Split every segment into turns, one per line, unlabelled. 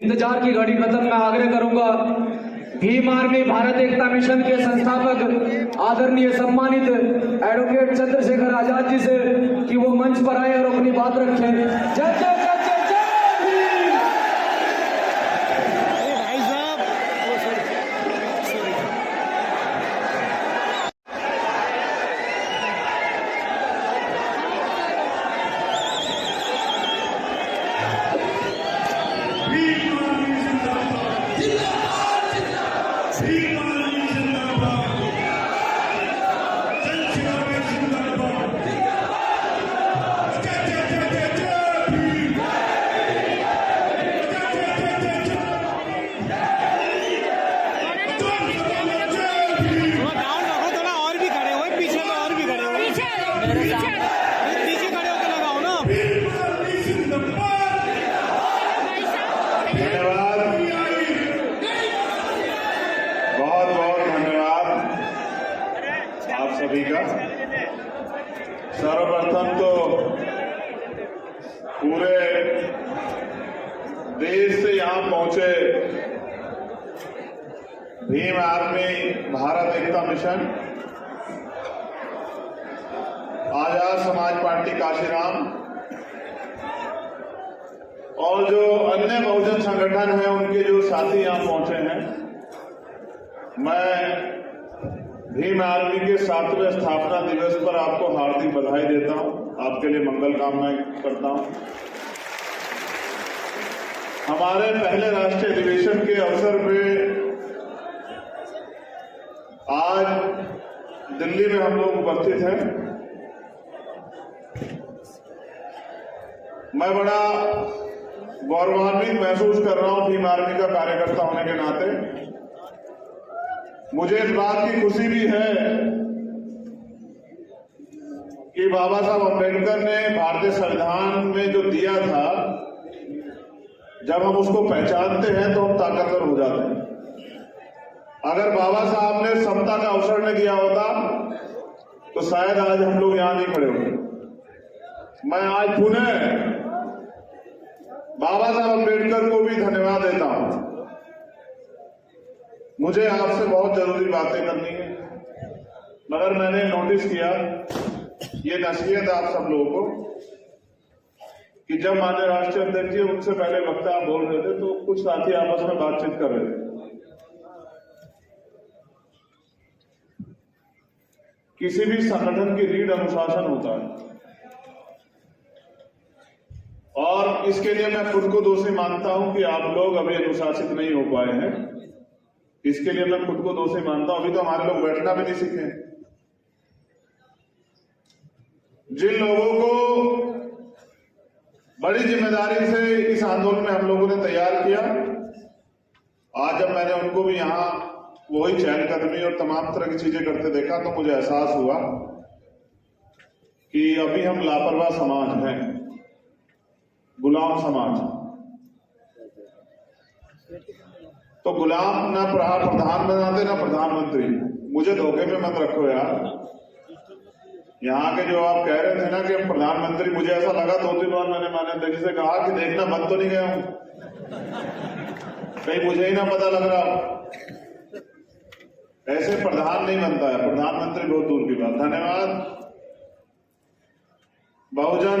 इंतजार की घड़ी खत्म। मैं आग्रह करूंगा भीम आर्मी भारत एकता मिशन के संस्थापक आदरणीय सम्मानित एडवोकेट चंद्रशेखर आजाद जी से कि वो मंच पर आए और अपनी बात रखें। जय जय जय जय जय भीम।
भाई साहब
सर्वप्रथम तो पूरे देश से यहां पहुंचे भीम आर्मी भारत एकता मिशन, आजाद समाज पार्टी काशीराम और जो अन्य बहुजन संगठन हैं उनके जो साथी यहां पहुंचे हैं, मैं भीम आर्मी के 7वें स्थापना दिवस पर आपको हार्दिक बधाई देता हूं, आपके लिए मंगल कामनाएं करता हूं। हमारे पहले राष्ट्रीय अधिवेशन के अवसर पे आज दिल्ली में हम लोग उपस्थित हैं। मैं बड़ा गौरवान्वित महसूस कर रहा हूं भीम आर्मी का कार्यकर्ता होने के नाते। मुझे इस बात की खुशी भी है कि बाबा साहब अम्बेडकर ने भारतीय संविधान में जो दिया था, जब हम उसको पहचानते हैं तो हम ताकतवर हो जाते हैं। अगर बाबा साहब ने समता का अवसर न दिया होता तो शायद आज हम लोग यहां नहीं खड़े होते। मैं आज पुनः बाबा साहब अम्बेडकर को भी धन्यवाद देता हूं। मुझे आपसे बहुत जरूरी बातें करनी है, मगर मैंने नोटिस किया, ये नसीहत आप सब लोगों को, कि जब माननीय राष्ट्रीय अध्यक्ष जी उनसे पहले वक्ता आप बोल रहे थे तो कुछ साथी आपस में बातचीत कर रहे थे। किसी भी संगठन की रीढ़ अनुशासन होता है और इसके लिए मैं खुद को दोषी मानता हूं कि आप लोग अभी अनुशासित नहीं हो पाए हैं। इसके लिए मैं खुद को दोषी मानता हूं। अभी तो हमारे लोग बैठना भी नहीं सीखे। जिन लोगों को बड़ी जिम्मेदारी से इस आंदोलन में हम लोगों ने तैयार किया, आज जब मैंने उनको भी यहां वही चहलकदमी और तमाम तरह की चीजें करते देखा तो मुझे एहसास हुआ कि अभी हम लापरवाह समाज हैं, गुलाम समाज। तो गुलाम ना प्रधान बनाते ना प्रधानमंत्री। मुझे धोखे में मत रखो यार। यहाँ के जो आप कह रहे थे ना कि हम प्रधानमंत्री, मुझे ऐसा लगा 2-3 बार मैंने माननीय अध्यक्ष से कहा कि देखना बंद तो नहीं गया हूं, कहीं मुझे ही ना पता लग रहा। ऐसे प्रधान नहीं बनता है, प्रधानमंत्री बहुत दूर की बात। धन्यवाद। बहुजन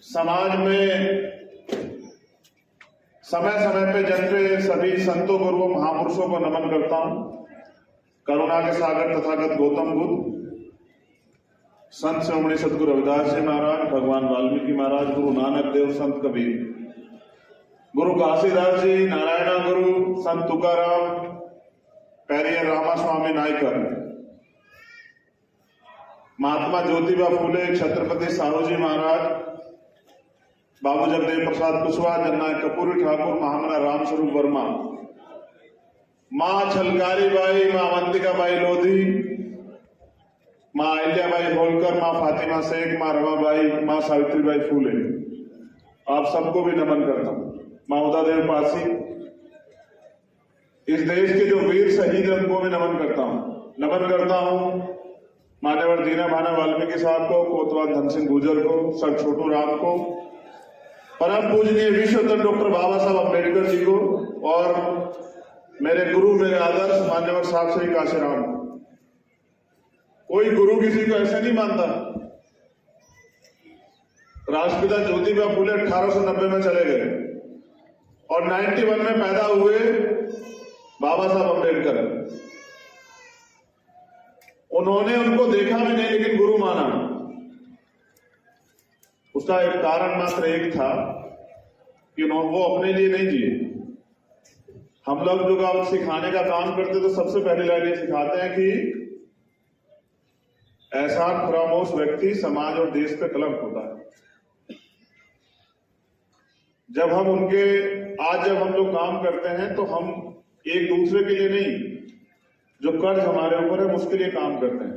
समाज में समय समय पे जन्मे सभी संतों गुरुओं महापुरुषों को नमन करता हूं। करुणा के सागर तथागत गौतम बुद्ध, संत शिरोमणि सदगुरु रविदास जी महाराज, भगवान वाल्मीकि महाराज, गुरु नानक देव, संत कबीर, गुरु घासीदास जी, नारायण गुरु, संत तुकाराम, पेरियर रामा स्वामी नायकर, महात्मा ज्योतिबा फूले, छत्रपति साहू जी महाराज, बाबू जगदेव प्रसाद कुशवाहा, जननायक कपूरी ठाकुर, महामना रामस्वरूप वर्मा, मां छलकारी बाई, मां अवंतिका बाई लोधी, मां अहिल्याबाई होलकर, मां फातिमा शेख, मां रमाबाई, मां सावित्रीबाई फूले, आप सबको भी नमन करता हूं। मां उदादेव पासी, इस देश के जो वीर शहीद हैं उनको भी नमन करता हूं। मान्यवर दीना भाना वाल्मीकि साहब को, कोतवाल धन सिंह गुर्जर को, सर छोटू राम को, परम पूजनीय विश्व रत्न डॉक्टर बाबा साहब अम्बेडकर जी को, और मेरे गुरु, मेरे आदर्श मान्यवर साहब श्री काशीराम। कोई गुरु किसी को ऐसे नहीं मानता। राष्ट्रपिता ज्योतिबा फुले 1890 में चले गए और 91 में पैदा हुए बाबा साहब अम्बेडकर। उन्होंने उनको देखा भी नहीं लेकिन गुरु माना। उसका एक कारण मात्र एक था कि वो अपने लिए नहीं जिए। हम लोग जो आप सिखाने का काम करते तो सबसे पहली लाइन ये सिखाते हैं कि एहसान फरामोश व्यक्ति समाज और देश पे कलंक होता है। जब हम लोग काम करते हैं तो हम एक दूसरे के लिए नहीं, जो कर्ज हमारे ऊपर है उसके लिए काम करते हैं।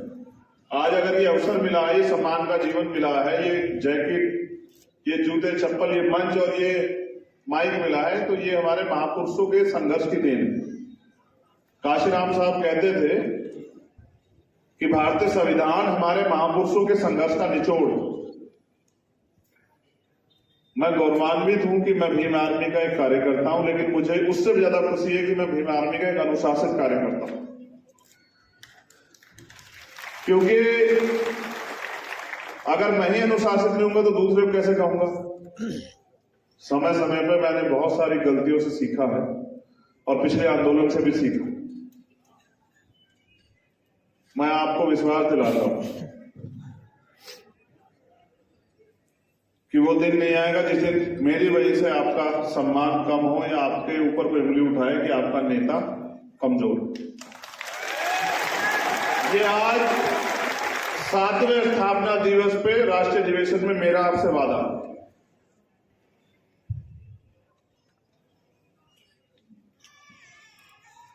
आज अगर ये अवसर मिला है, ये सम्मान का जीवन मिला है, ये जैकेट, ये जूते चप्पल, ये मंच और ये माइक मिला है, तो ये हमारे महापुरुषों के संघर्ष की देन है। काशीराम साहब कहते थे कि भारतीय संविधान हमारे महापुरुषों के संघर्ष का निचोड़। मैं गौरवान्वित हूं कि मैं भीम आर्मी का एक कार्यकर्ता हूं, लेकिन मुझे उससे भी ज्यादा खुशी है कि मैं भीम आर्मी का एक अनुशासित कार्यकर्ता हूं। क्योंकि अगर मैं ही अनुशासित नहीं हूंगा तो दूसरे को कैसे कहूंगा। समय समय पर मैंने बहुत सारी गलतियों से सीखा है और पिछले आंदोलन से भी सीखा। मैं आपको विश्वास दिलाता हूं कि वो दिन नहीं आएगा जिस दिन मेरी वजह से आपका सम्मान कम हो या आपके ऊपर कोई उंगली उठाए कि आपका नेता कमजोर। ये आज 7वें स्थापना दिवस पे राष्ट्रीय अधिवेशन में मेरा आपसे वादा।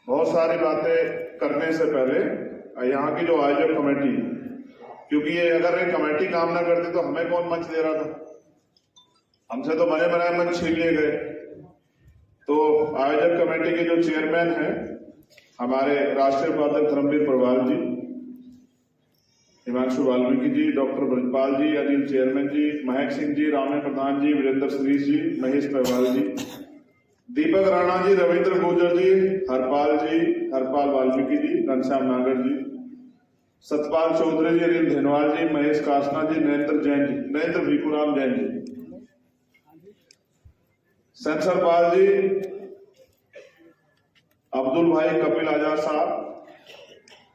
बहुत सारी बातें करने से पहले यहाँ की जो आयोजक कमेटी, क्योंकि ये अगर ये कमेटी काम ना करती तो हमें कौन मंच दे रहा था। हमसे तो बने बनाए मंच छीन लिए गए। तो आयोजक कमेटी के जो चेयरमैन हैं हमारे राष्ट्रीय उपाध्यक्ष धर्मवीर परवाल जी, हिमांशु वाल्मीकि जी, डॉक्टर ब्रजपाल जी, अनिल चेयरमैन जी, महक सिंह जी, रामे प्रधान जी, वीरेंद्र श्रीश जी, महेश परवाल जी, दीपक राणा जी, रविंद्र गुर्जर जी, हरपाल वाल्मीकि जी, घनश्याम नागर जी, सतपाल चौधरी जी, अनिल धेनवाल जी, महेश कासना जी, नरेंद्र भिखुराम जैन जी, सेंसर पाल जी, अब्दुल भाई कपिल आजाद साहब,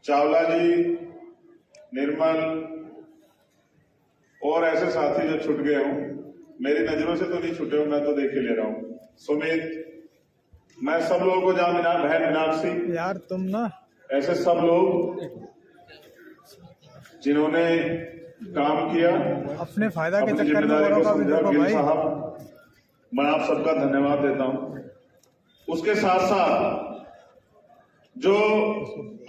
चावला जी, निर्मल और ऐसे साथी जो छूट गए हों, मेरी नजरों से तो नहीं छूटे हो, मैं तो देख के ले रहा हूं। सुमित, मैं सब लोगों को जान बहन मीनाक्षी,
यार तुम ना,
ऐसे सब लोग जिन्होंने काम किया,
अपने फायदा के
अपनी
चक्कर में
जिम्मेदारी को समझा। गिल
भाई
साहब, मैं आप सबका धन्यवाद देता हूं। उसके साथ साथ जो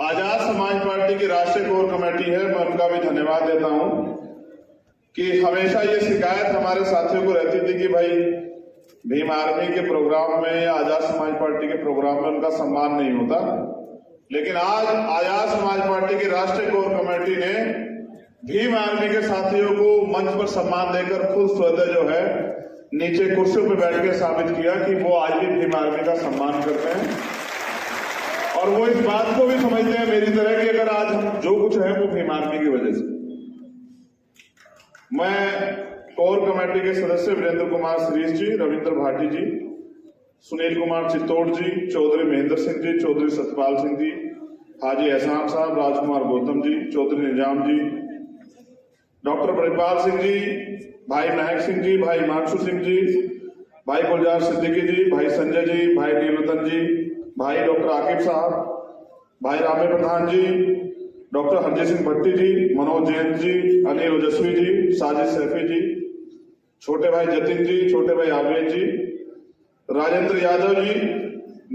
आजाद समाज पार्टी की राष्ट्रीय कोर कमेटी है, मैं उनका भी धन्यवाद देता हूं कि हमेशा ये शिकायत हमारे साथियों को रहती थी कि भाई भीम आर्मी के प्रोग्राम में या आजाद समाज पार्टी के प्रोग्राम में उनका सम्मान नहीं होता। लेकिन आज आजाद समाज पार्टी की राष्ट्रीय कोर कमेटी ने भीम आर्मी के साथियों को मंच पर सम्मान देकर खुद स्वतः जो है नीचे कुर्सियों पर बैठ के साबित किया कि वो आज भी भीम आर्मी का सम्मान करते हैं और वो इस बात को भी समझते हैं मेरी तरह कि अगर आज हम जो कुछ है वो भीम आर्मी की वजह से। मैं कोर कमेटी के सदस्य वीरेंद्र कुमार श्रीश जी, रविंद्र भाटी जी, सुनील कुमार चित्तौड़ जी, चौधरी महेंद्र सिंह जी, चौधरी सतपाल सिंह जी, हाजी एहसान साहब, राजकुमार गौतम जी, चौधरी निजाम जी, डॉक्टर ब्रजपाल सिंह जी, भाई महक सिंह जी, भाई हिमांशु सिंह जी, भाई गुलजार सिद्दीकी जी, भाई संजय जी, भाई नीलरतन जी, भाई डॉक्टर आकिब साहब, भाई रामे प्रधान जी, डॉक्टर हरजय सिंह भट्टी जी, मनोज जैन जी, अनिल ओजस्वी जी, साजिद सैफी जी, छोटे भाई जतिन जी, छोटे भाई आवेद जी, राजेंद्र यादव जी,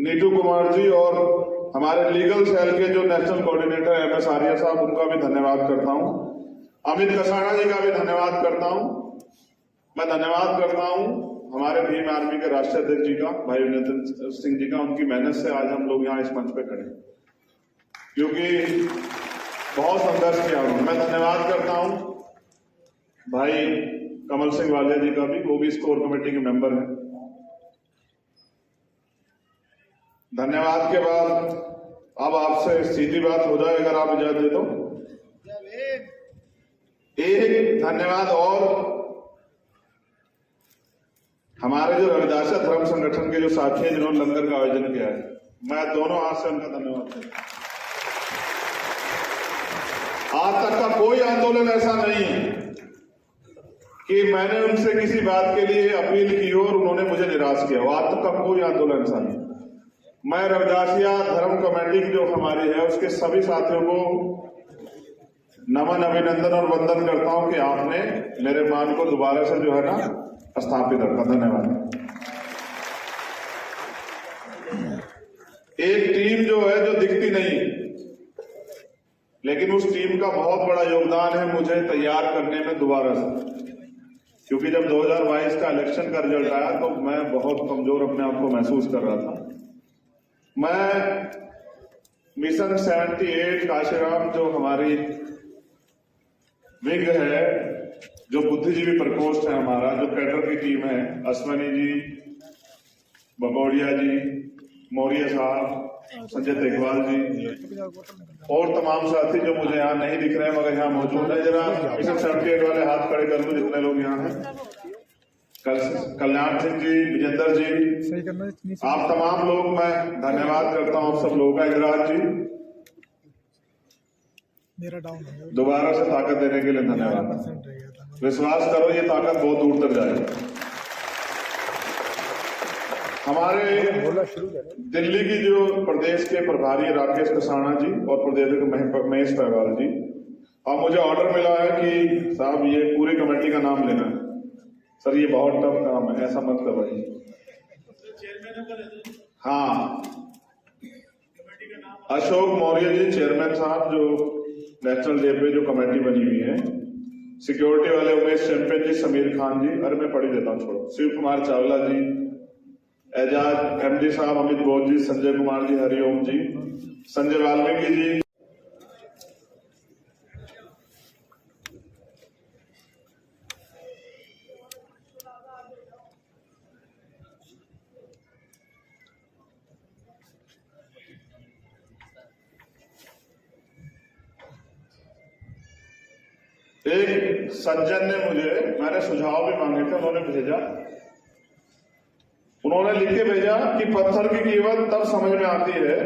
नीतू कुमार जी और हमारे लीगल सेल के जो नेशनल कोऑर्डिनेटर MS आर्या साहब, उनका भी धन्यवाद करता हूं। अमित कसाना जी का भी धन्यवाद करता हूं। मैं धन्यवाद करता हूं हमारे भीम आर्मी के राष्ट्रीय अध्यक्ष जी का, भाई विनेंद्र सिंह जी का। उनकी मेहनत से आज हम लोग यहाँ इस मंच पे खड़े, क्योंकि बहुत संघर्ष किया उन्होंने। मैं धन्यवाद करता हूं भाई कमल सिंह वालिया जी का भी, वो भी इस कोर कमेटी के मेंबर हैं। धन्यवाद के बाद अब आपसे सीधी बात हो जाए, अगर आप इजाजत दे दो। एक धन्यवाद और हमारे जो रविदासा धर्म संगठन के जो साथी हैं जिन्होंने लंगर का आयोजन किया है, मैं दोनों हाथ से उनका धन्यवाद करता हूं। आज तक का कोई आंदोलन ऐसा नहीं है कि मैंने उनसे किसी बात के लिए अपील की हो और उन्होंने मुझे निराश किया हो। आज तक का कोई आंदोलन ऐसा नहीं। मैं रविदासिया धर्म कमेटी जो हमारी है उसके सभी साथियों को नमन, अभिनंदन और वंदन करता हूं कि आपने मेरे मान को दोबारा से जो है ना स्थापित रखा। धन्यवाद। एक टीम जो है जो दिखती नहीं, लेकिन उस टीम का बहुत बड़ा योगदान है मुझे तैयार करने में दोबारा से, क्योंकि जब 2022 का इलेक्शन का रिजल्ट आया तो मैं बहुत कमजोर अपने आप को महसूस कर रहा था। मैं मिशन 78 काशीराम जो हमारी विंग है, जो बुद्धिजीवी प्रकोष्ठ है हमारा, जो कैडर की टीम है, अश्वनी जी, बकौड़िया जी, मौर्य साहब, संजय तेगवाल जी और तमाम साथी जो मुझे यहाँ नहीं दिख रहे हैं मगर यहाँ मौजूद है। जरा मिशन 78 वाले हाथ खड़े कर लो जितने लोग यहाँ हैं। कल्याण सिंह जी, विजेंद्र जी, आप तमाम लोग मैं धन्यवाद करता हूँ आप सब लोगों का। इंदिराज जी,
मेरा डाउन हो गया,
दोबारा से ताकत देने के लिए धन्यवाद। विश्वास करो ये ताकत बहुत दूर तक जाएगी। हमारे दिल्ली की जो प्रदेश के प्रभारी राकेश कसाना जी और प्रदेश के महेश पहवाल जी, अब मुझे ऑर्डर मिला है कि साहब ये पूरी कमेटी का नाम लेना है। सर ये बहुत टफ काम है, ऐसा मत करवाइए। हाँ, अशोक मौर्य जी चेयरमैन साहब जो नेशनल डे पे जो कमेटी बनी हुई है। सिक्योरिटी वाले उमेश चैंपियन जी, समीर खान जी, अरे मैं पढ़ी देता हूँ, छोड़ो। शिव कुमार चावला जी, एजाज एमडी साहब, अमित बोध जी, संजय कुमार जी, हरिओम जी, संजय वाल्मीकि जी, एक सज्जन ने मैंने सुझाव भी मांगे थे, उन्होंने भेजा, उन्होंने लिख के भेजा कि पत्थर की कीमत तब समझ में आती है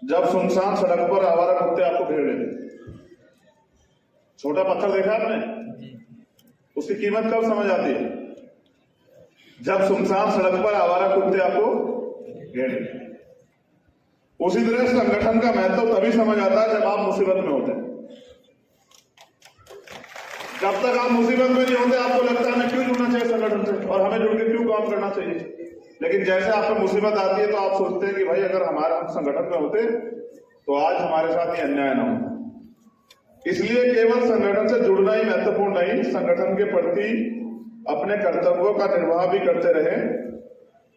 जब सुनसान सड़क पर आवारा कुत्ते आपको घेर लेते। छोटा पत्थर देखा आपने, उसकी कीमत कब समझ आती है? जब सुनसान सड़क पर आवारा कुत्ते आपको घेर लेते। उसी तरह संगठन का महत्व तभी समझ आता है जब आप मुसीबत में होते हैं। जब तक आप मुसीबत में नहीं होते आपको लगता है हमें क्यों जुड़ना चाहिए संगठन से और हमें जुड़ के क्यों काम करना चाहिए। लेकिन जैसे आप पे मुसीबत आती है तो आप सोचते हैं कि भाई अगर हम संगठन में होते तो आज हमारे साथ ये अन्याय ना हो। इसलिए केवल संगठन से जुड़ना ही महत्वपूर्ण नहीं, संगठन के प्रति अपने कर्तव्यों का निर्वाह भी करते रहे।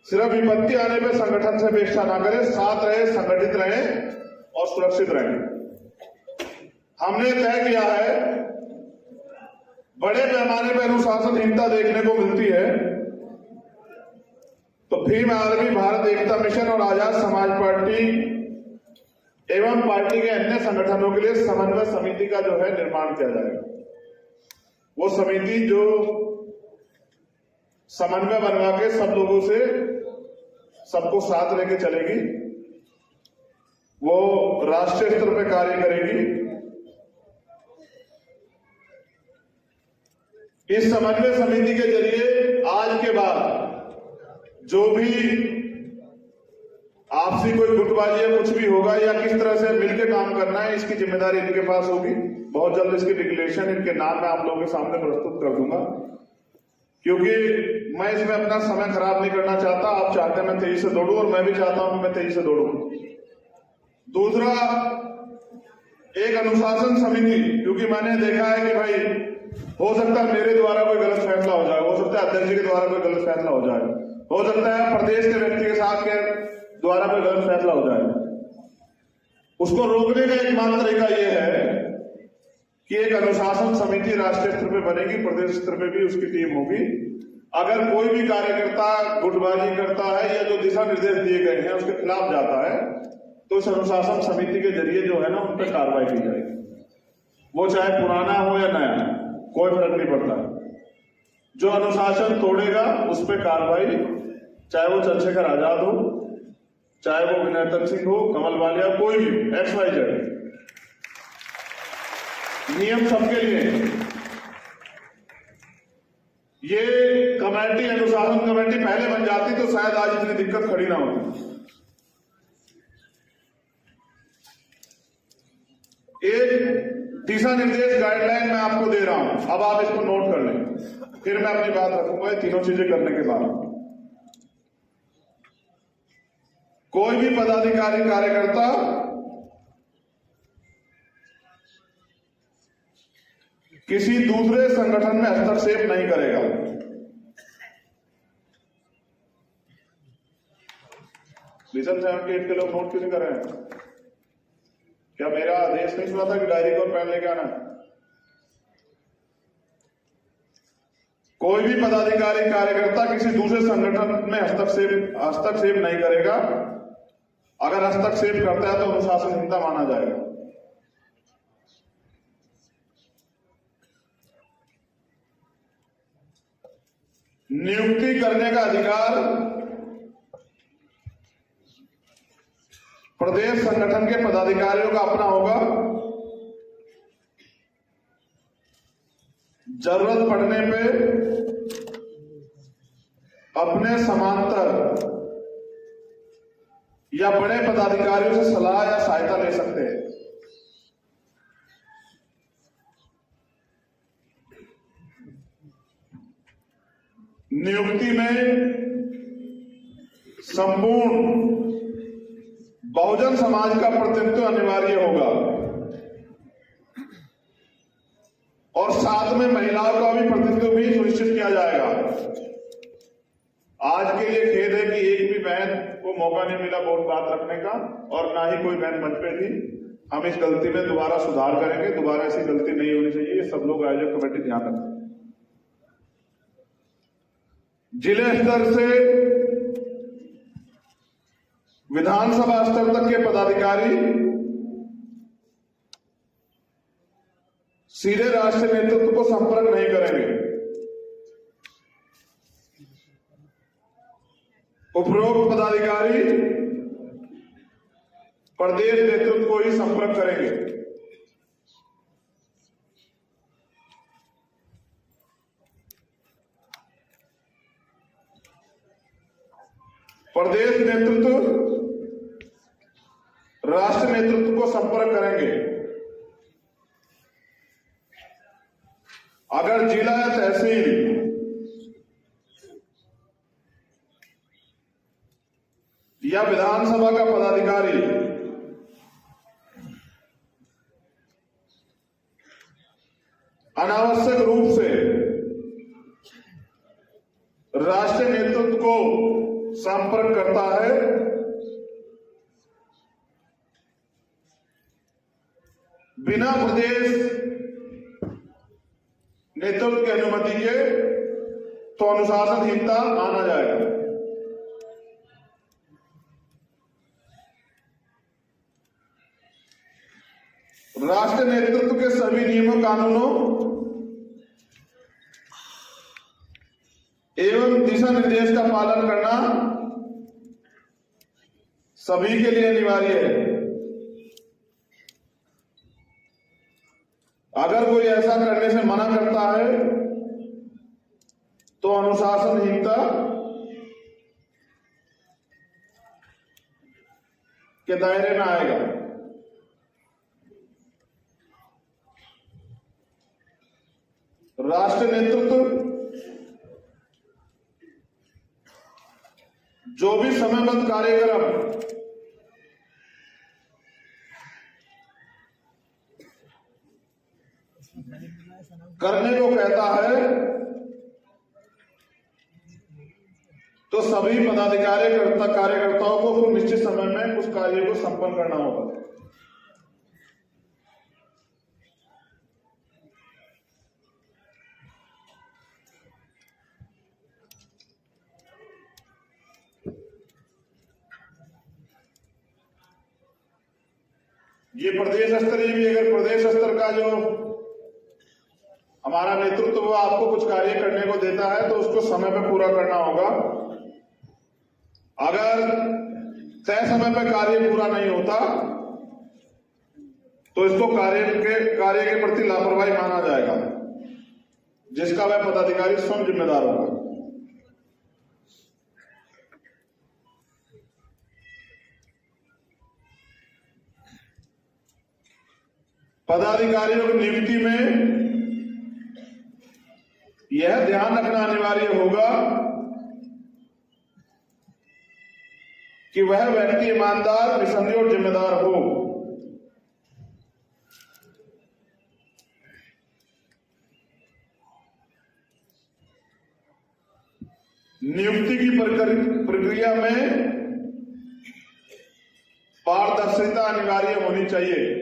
सिर्फ विपत्ति आने पर संगठन से अपेक्षा ना करें, साथ रहे, संगठित रहे और सुरक्षित रहे। हमने तय किया है बड़े पैमाने पर अनुशासनहीनता देखने को मिलती है तो भीम आर्मी, भारत एकता मिशन और आजाद समाज पार्टी एवं पार्टी के अन्य संगठनों के लिए समन्वय समिति का जो है निर्माण किया जाएगा। वो समिति जो समन्वय बनवा के सब लोगों से सबको साथ लेके चलेगी, वो राष्ट्रीय स्तर पर कार्य करेगी। इस समन्वय समिति के जरिए आज के बाद जो भी आपसी कोई गुटबाजी या कुछ भी होगा या किस तरह से मिलकर काम करना है, इसकी जिम्मेदारी इनके पास होगी। बहुत जल्द इसकी डिक्लेरेशन इनके नाम मैं आप लोगों के सामने प्रस्तुत कर दूंगा, क्योंकि मैं इसमें अपना समय खराब नहीं करना चाहता। आप चाहते हैं मैं तेजी से दौड़ूं और मैं भी चाहता हूं कि मैं तेजी से दौड़ूं। दूसरा, एक अनुशासन समिति, क्योंकि मैंने देखा है कि भाई हो सकता है मेरे द्वारा कोई गलत फैसला हो जाए, हो सकता है अध्यक्ष के द्वारा कोई गलत फैसला हो जाए, हो सकता है प्रदेश के व्यक्ति के साथ के द्वारा कोई गलत फैसला हो जाए। उसको रोकने का एकमात्र तरीका यह है कि एक अनुशासन समिति राष्ट्रीय स्तर पर बनेगी, प्रदेश स्तर पर भी उसकी टीम होगी अगर कोई भी कार्यकर्ता गुटबाजी करता है या जो दिशा निर्देश दिए गए हैं उसके खिलाफ जाता है तो इस अनुशासन समिति के जरिए जो है ना उन पर कार्रवाई की जाएगी। वो चाहे पुराना हो या नया, कोई फर्क नहीं पड़ता। जो अनुशासन तोड़ेगा उस पर कार्रवाई, चाहे वो चंद्रशेखर आजाद हो, चाहे वो विनय सिंह हो, कमल वालिया, कोई भी XYZ, नियम सबके लिए। ये कमेटी, अनुशासन कमेटी पहले बन जाती तो शायद आज इतनी दिक्कत खड़ी ना होती। एक दिशा निर्देश गाइडलाइन मैं आपको दे रहा हूं, अब आप इसको नोट कर लें, फिर मैं अपनी बात रखूंगा। ये तीनों चीजें करने के बाद कोई भी पदाधिकारी कार्यकर्ता किसी दूसरे संगठन में हस्तक्षेप नहीं करेगा। मिशन 78 के लोग नोट क्यों नहीं कर रहे हैं? क्या मेरा आदेश नहीं सुना था कि डायरी और पेन लेके आना? कोई भी पदाधिकारी कार्यकर्ता किसी दूसरे संगठन में हस्तक्षेप नहीं करेगा। अगर हस्तक्षेप करता है तो अनुशासनहीनता माना जाएगा। नियुक्ति करने का अधिकार प्रदेश संगठन के पदाधिकारियों का अपना होगा। जरूरत पड़ने पे अपने समांतर या बड़े पदाधिकारियों से सलाह या सहायता ले सकते हैं। नियुक्ति में संपूर्ण बहुजन समाज का प्रतिनिधित्व अनिवार्य होगा और साथ में महिलाओं का भी प्रतिनिधित्व भी सुनिश्चित किया जाएगा। आज के लिए खेद है कि एक भी बहन को मौका नहीं मिला वोट बात रखने का और ना ही कोई बहन मंच पे थी। हम इस गलती में दोबारा सुधार करेंगे, दोबारा ऐसी गलती नहीं होनी चाहिए। सब लोग आयोजक कमेटी ध्यान रखें। जिले स्तर से विधानसभा स्तर तक के पदाधिकारी सीधे राष्ट्रीय नेतृत्व को संपर्क नहीं करेंगे। उपरोक्त पदाधिकारी प्रदेश नेतृत्व को ही संपर्क करेंगे। प्रदेश नेतृत्व राष्ट्र नेतृत्व को संपर्क करेंगे। अगर जिला या तहसील या विधानसभा का पदाधिकारी अनावश्यक रूप से राष्ट्रीय नेतृत्व को संपर्क करता है बिना प्रदेश नेतृत्व की अनुमति के, तो अनुशासनहीनता माना जाएगा। राष्ट्रीय नेतृत्व के सभी नियमों कानूनों एवं दिशा निर्देश का पालन करना सभी के लिए अनिवार्य है। अगर कोई ऐसा करने से मना करता है तो अनुशासनहीनता के दायरे में आएगा। राष्ट्रीय नेतृत्व जो भी समयबद्ध कार्यक्रम करने को कहता है तो सभी कार्यकर्ताओं को कुछ निश्चित समय में उस कार्य को संपन्न करना होगा। ये प्रदेश स्तरीय भी, अगर प्रदेश स्तर का जो हमारा नेतृत्व वो आपको कुछ कार्य करने को देता है तो उसको समय पे पूरा करना होगा। अगर तय समय पे कार्य पूरा नहीं होता तो इसको कार्य के प्रति लापरवाही माना जाएगा, जिसका वह पदाधिकारी स्वयं जिम्मेदार होगा। पदाधिकारियों की नियुक्ति में यह ध्यान रखना अनिवार्य होगा कि वह व्यक्ति ईमानदार, निस्संदेह और जिम्मेदार हो। नियुक्ति की प्रक्रिया में पारदर्शिता अनिवार्य होनी चाहिए।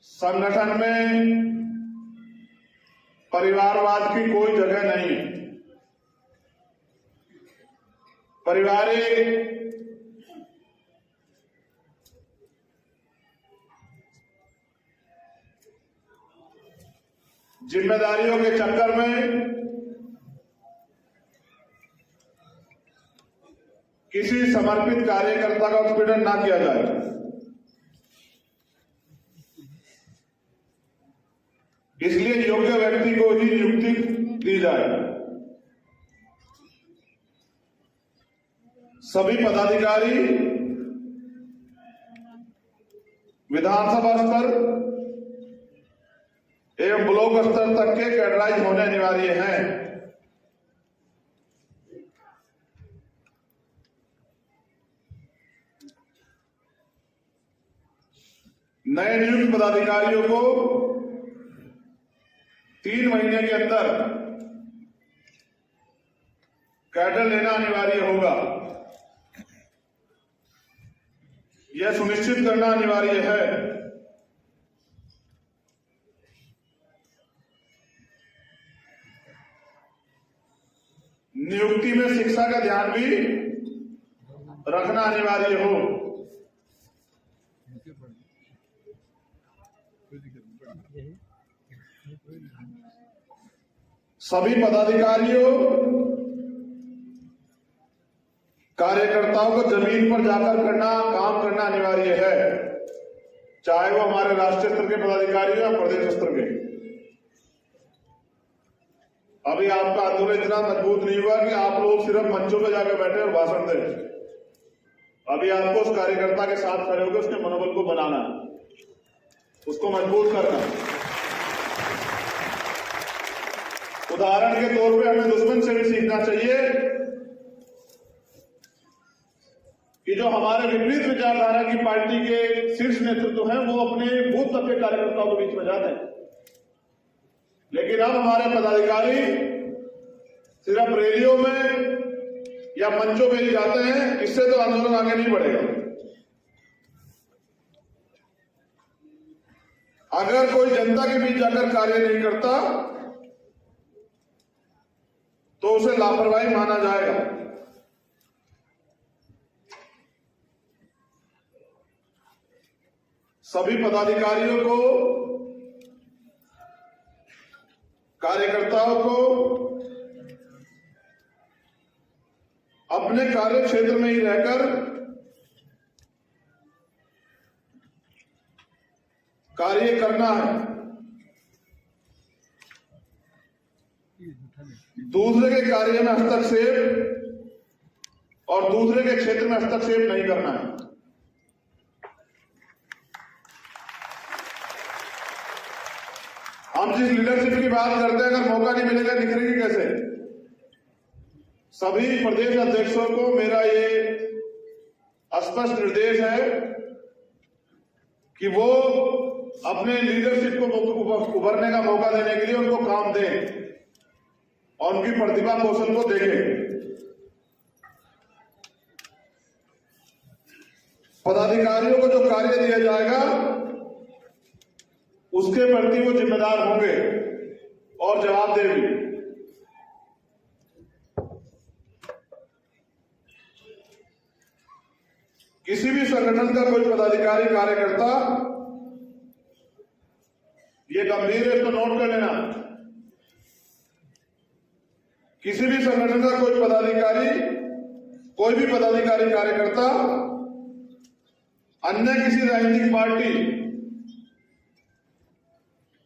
संगठन में परिवारवाद की कोई जगह नहीं। पारिवारिक जिम्मेदारियों के चक्कर में किसी समर्पित कार्यकर्ता का उत्पीड़न ना किया जाए। इसलिए योग्य व्यक्ति को ही नियुक्ति दी जाए। सभी पदाधिकारी विधानसभा स्तर एवं ब्लॉक स्तर तक के कैडराइज होने अनिवार्य हैं। नए नियुक्त पदाधिकारियों को 3 महीने के अंदर कैडर लेना अनिवार्य होगा। यह सुनिश्चित करना अनिवार्य है नियुक्ति में शिक्षा का ध्यान भी रखना अनिवार्य हो। सभी पदाधिकारियों कार्यकर्ताओं को जमीन पर जाकर काम करना अनिवार्य है, चाहे वो हमारे राष्ट्रीय स्तर के पदाधिकारी हो या प्रदेश स्तर के। अभी आपका आंदोलन इतना मजबूत नहीं हुआ कि आप लोग सिर्फ मंचों पर जाकर बैठे और भाषण दें। अभी आपको उस कार्यकर्ता के साथ खड़े होकर उसके मनोबल को बनाना है, उसको मजबूत करना है। उदाहरण के तौर पे हमें दुश्मन से भी सीखना चाहिए कि जो हमारे विपरीत विचारधारा की पार्टी के शीर्ष नेतृत्व हैं वो अपने बूथ तक के कार्यकर्ताओं के बीच में जाते हैं, लेकिन अब हमारे पदाधिकारी सिर्फ रैलियों में या मंचों में ही जाते हैं। इससे तो आंदोलन आगे नहीं बढ़ेगा। अगर कोई जनता के बीच जाकर कार्य नहीं करता तो उसे लापरवाही माना जाएगा। सभी पदाधिकारियों को, कार्यकर्ताओं को अपने कार्य क्षेत्र में ही रहकर कार्य करना है। दूसरे के कार्य में हस्तक्षेप और दूसरे के क्षेत्र में हस्तक्षेप नहीं करना है। हम जिस लीडरशिप की बात करते हैं, अगर मौका नहीं मिलेगा निखरेगी कैसे? सभी प्रदेश अध्यक्षों को मेरा ये स्पष्ट निर्देश है कि वो अपने लीडरशिप को उभरने का मौका देने के लिए उनको काम दें और उनकी प्रतिभा कौशल को देखें। पदाधिकारियों को जो कार्य दिया जाएगा उसके प्रति वो जिम्मेदार होंगे और जवाबदेह भी। किसी भी संगठन का कोई पदाधिकारी कार्यकर्ता, ये गंभीर है तो नोट कर लेना, किसी भी संगठन का कोई भी पदाधिकारी कार्यकर्ता अन्य किसी राजनीतिक पार्टी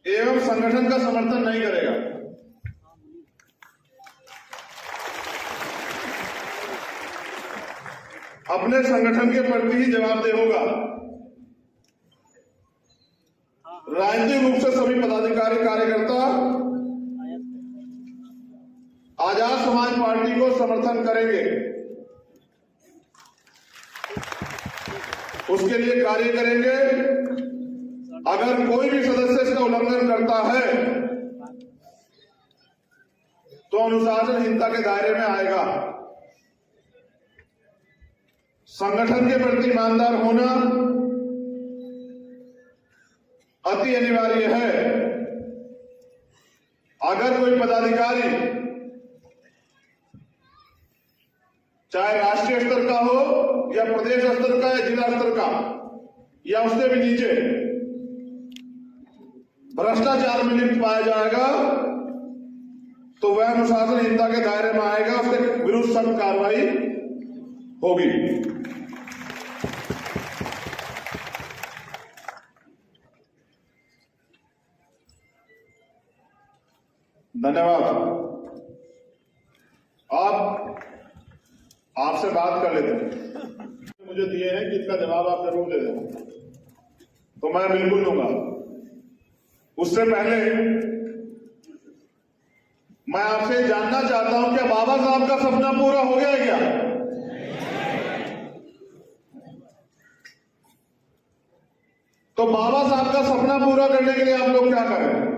एवं संगठन का समर्थन नहीं करेगा। अपने संगठन के प्रति ही जवाबदेह होगा। राजनीतिक रूप से सभी पदाधिकारी कार्यकर्ता आजाद समाज पार्टी को समर्थन करेंगे, उसके लिए कार्य करेंगे। अगर कोई भी सदस्य इसका उल्लंघन करता है तो अनुशासनहीनता के दायरे में आएगा। संगठन के प्रति ईमानदार होना अति अनिवार्य है। अगर कोई पदाधिकारी चाहे राष्ट्रीय स्तर का हो या प्रदेश स्तर का या जिला स्तर का या उससे भी नीचे भ्रष्टाचार में लिप्त पाया जाएगा तो वह अनुशासनहीनता के दायरे में आएगा, उसके विरुद्ध सख्त कार्रवाई होगी। धन्यवाद। आपसे बात कर लेते हैं। मुझे दिए हैं कि इसका जवाब आप जरूर दे दें, तो मैं बिल्कुल दूंगा। उससे पहले मैं आपसे जानना चाहता हूं क्या बाबा साहब का सपना पूरा हो गया है क्या? तो बाबा साहब का सपना पूरा करने के लिए आप लोग क्या करें?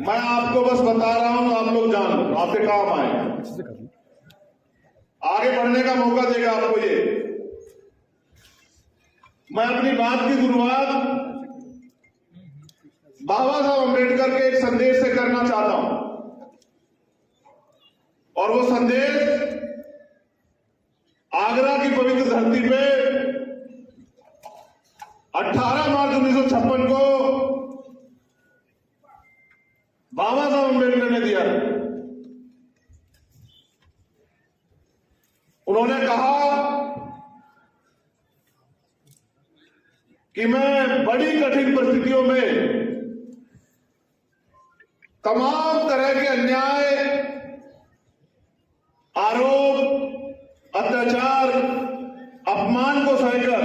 मैं आपको बस बता रहा हूं, आप लोग जान लो, आपके काम आए, आगे बढ़ने का मौका देगा आपको ये। मैं अपनी बात की शुरुआत बाबा साहब अम्बेडकर के एक संदेश से करना चाहता हूं, और वो संदेश आगरा की पवित्र धरती पे 18 मार्च 1956 को बाबा साहब अम्बेडकर ने दिया। उन्होंने कहा कि मैं बड़ी कठिन परिस्थितियों में तमाम तरह के अन्याय, आरोप, अत्याचार, अपमान को सहकर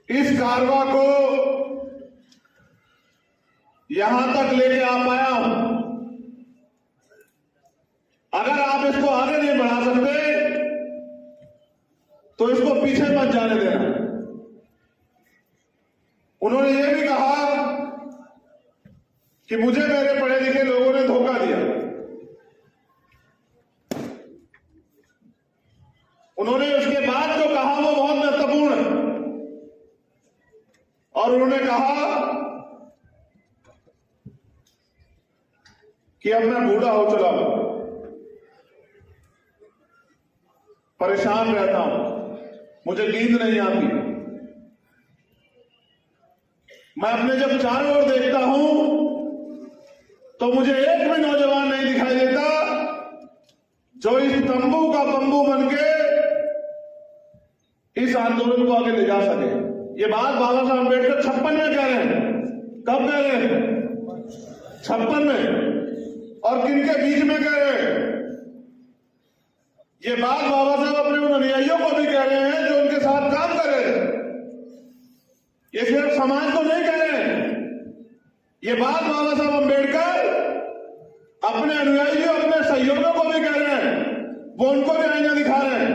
इस कारवां को यहां तक लेके आ पाया हूं। अगर आप इसको आगे नहीं बढ़ा सकते तो इसको पीछे मत जाने देना। उन्होंने यह भी कहा कि मुझे मेरे पढ़े लिखे लोगों ने धोखा दिया। उन्होंने उसके बाद जो कहा वो बहुत महत्वपूर्ण है, और उन्होंने कहा कि अब मैं बूढ़ा हो चला हूं, परेशान रहता हूं, मुझे नींद नहीं आती, मैं अपने जब चारों ओर देखता हूं तो मुझे एक भी नौजवान नहीं दिखाई देता जो इस तंबू का बंबू बनके इस आंदोलन को आगे ले जा सके। ये बात बाबा साहब अम्बेडकर 56 में कह रहे हैं। कब कह रहे हैं? 56 में। और किनके बीच में कह रहे हैं? ये बात बाबा साहब अपने उन अनुयायियों को भी कह रहे हैं जो उनके साथ काम कर रहे हैं। ये सिर्फ समाज को नहीं कह रहे हैं, ये बात बाबा साहब अम्बेडकर अपने अनुयायियों, अपने सहयोगियों को भी कह रहे हैं। वो उनको भी आईना दिखा रहे हैं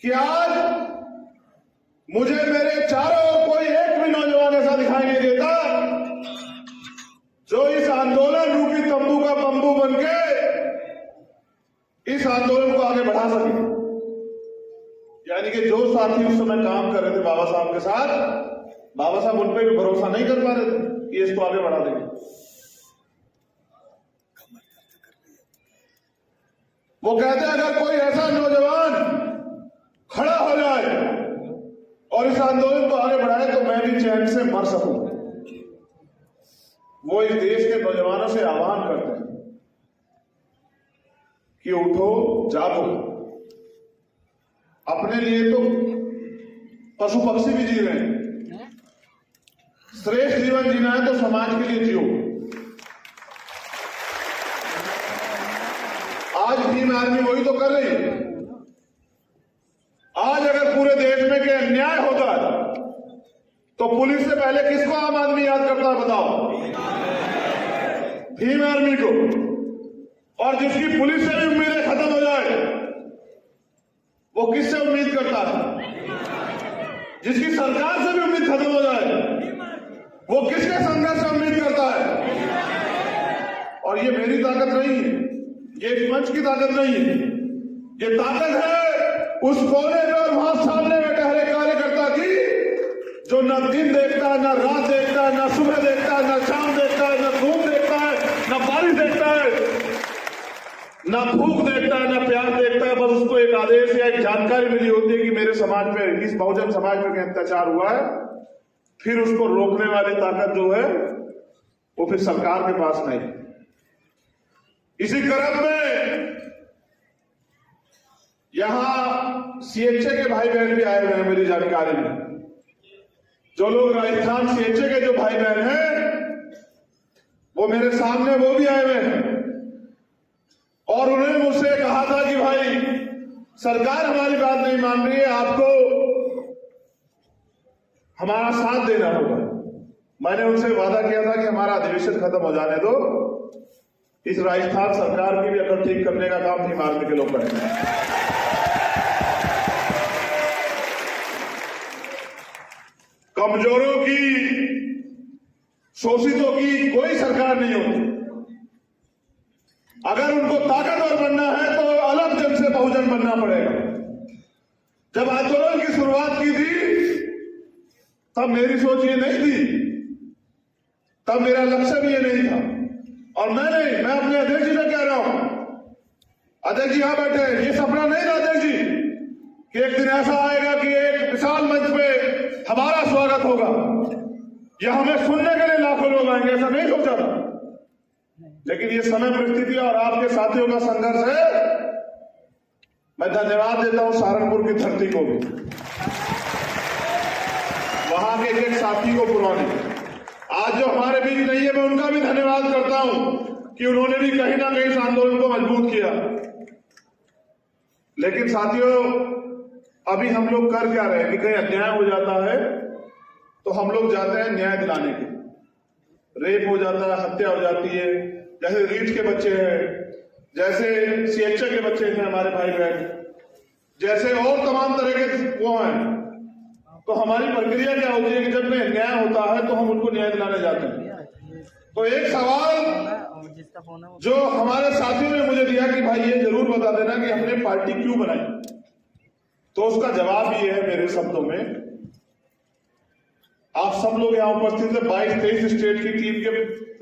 कि आज मुझे मेरे चारों ओर कोई एक भी नौजवान ऐसा दिखाई नहीं देता जो इस आंदोलन रूपी तंबू का बंबू बनके इस आंदोलन को आगे बढ़ा सके। यानी कि जो साथी उस समय काम कर रहे थे बाबा साहब के साथ, बाबा साहब उन पर भी भरोसा नहीं कर पा रहे थे कि इसको आगे बढ़ा देंगे। वो कहते हैं अगर कोई ऐसा नौजवान खड़ा हो जाए और इस आंदोलन को आगे बढ़ाए तो मैं भी चैन से मर सकूं। वो इस देश के नौजवानों से आह्वान करते हैं कि उठो, जागो। अपने लिए तो पशु पक्षी भी जी रहे हैं, श्रेष्ठ जीवन जीना है तो समाज के लिए जियो। आज भीम आर्मी वही तो कर रही है। आज अगर पूरे देश में के अन्याय होता है तो पुलिस से पहले किसको आम आदमी याद करता है बताओ? भीम आर्मी को। और जिसकी पुलिस से भी उम्मीदें खत्म हो जाए वो किससे उम्मीद करता है? जिसकी सरकार से भी उम्मीद खत्म हो जाए वो किसके संघर्ष से उम्मीद करता है? और ये मेरी ताकत नहीं है, ये इस मंच की ताकत नहीं है, ये ताकत है उस कोने में और वहां सामने में ठहरे कार्यकर्ता की, जो न दिन देखता है, न रात देखता है, न सुबह देखता है, न शाम देखता है, न धूप देखता है, न बारिश देखता है, न भूख देखता है, न प्यार देखता है। बस उसको एक आदेश या एक जानकारी मिली होती है कि मेरे समाज पे, इस बहुजन समाज पे अत्याचार हुआ है, फिर उसको रोकने वाली ताकत जो है वो फिर सरकार के पास नहीं। इसी क्रम में यहां सीएचए के भाई बहन भी आए हुए हैं मेरी जानकारी में। जो लोग राजस्थान सीएचए के जो भाई बहन हैं वो मेरे सामने वो भी आए हुए हैं और उन्होंने मुझसे कहा था कि भाई सरकार हमारी बात नहीं मान रही है, आपको हमारा साथ देना होगा। मैंने उनसे वादा किया था कि हमारा अधिवेशन खत्म हो जाने दो, इस राजस्थान सरकार की भी अकल ठीक करने का काम भीम आर्मी के लोग करेंगे। कमजोरों की, शोषितों की कोई सरकार नहीं होती। अगर उनको ताकतवर बनना है तो अलग जन से बहुजन बनना पड़ेगा। जब आंदोलन की शुरुआत की थी तब मेरी सोच ये नहीं थी, तब मेरा लक्ष्य भी ये नहीं था। और मैं अपने अध्यक्ष जी से कह रहा हूं, अध्यक्ष जी यहां बैठे, ये सपना नहीं था अध्यक्ष जी कि एक दिन ऐसा आएगा कि एक विशाल मंच पे हमारा स्वागत होगा या हमें सुनने के लिए लाखों लोग आएंगे, ऐसा नहीं सोचा था। लेकिन ये समय, परिस्थिति और आपके साथियों का संघर्ष है। मैं धन्यवाद देता हूं सहारनपुर की धरती को भी, वहां के एक साथी को पुराने, आज जो हमारे बीच नहीं है मैं उनका भी धन्यवाद करता हूं कि उन्होंने भी कहीं ना कहीं इस आंदोलन को मजबूत किया। लेकिन साथियों, अभी हम लोग कर क्या रहे हैं कि कहीं अन्याय हो जाता है तो हम लोग जाते हैं न्याय दिलाने के, रेप हो जाता है, हत्या हो जाती है, जैसे रीट के बच्चे हैं, जैसे सीएचए के बच्चे हैं हमारे भाई बहन, जैसे और तमाम तरह के वो हैं। तो हमारी प्रक्रिया क्या होती है कि जब में न्याय होता है तो हम उनको न्याय दिलाने जाते हैं। तो एक सवाल जो हमारे साथियों ने मुझे दिया कि भाई ये जरूर बता देना कि हमने पार्टी क्यों बनाई, तो उसका जवाब ये है मेरे शब्दों में। आप सब लोग यहां उपस्थित है, 22-23 स्टेट की टीम के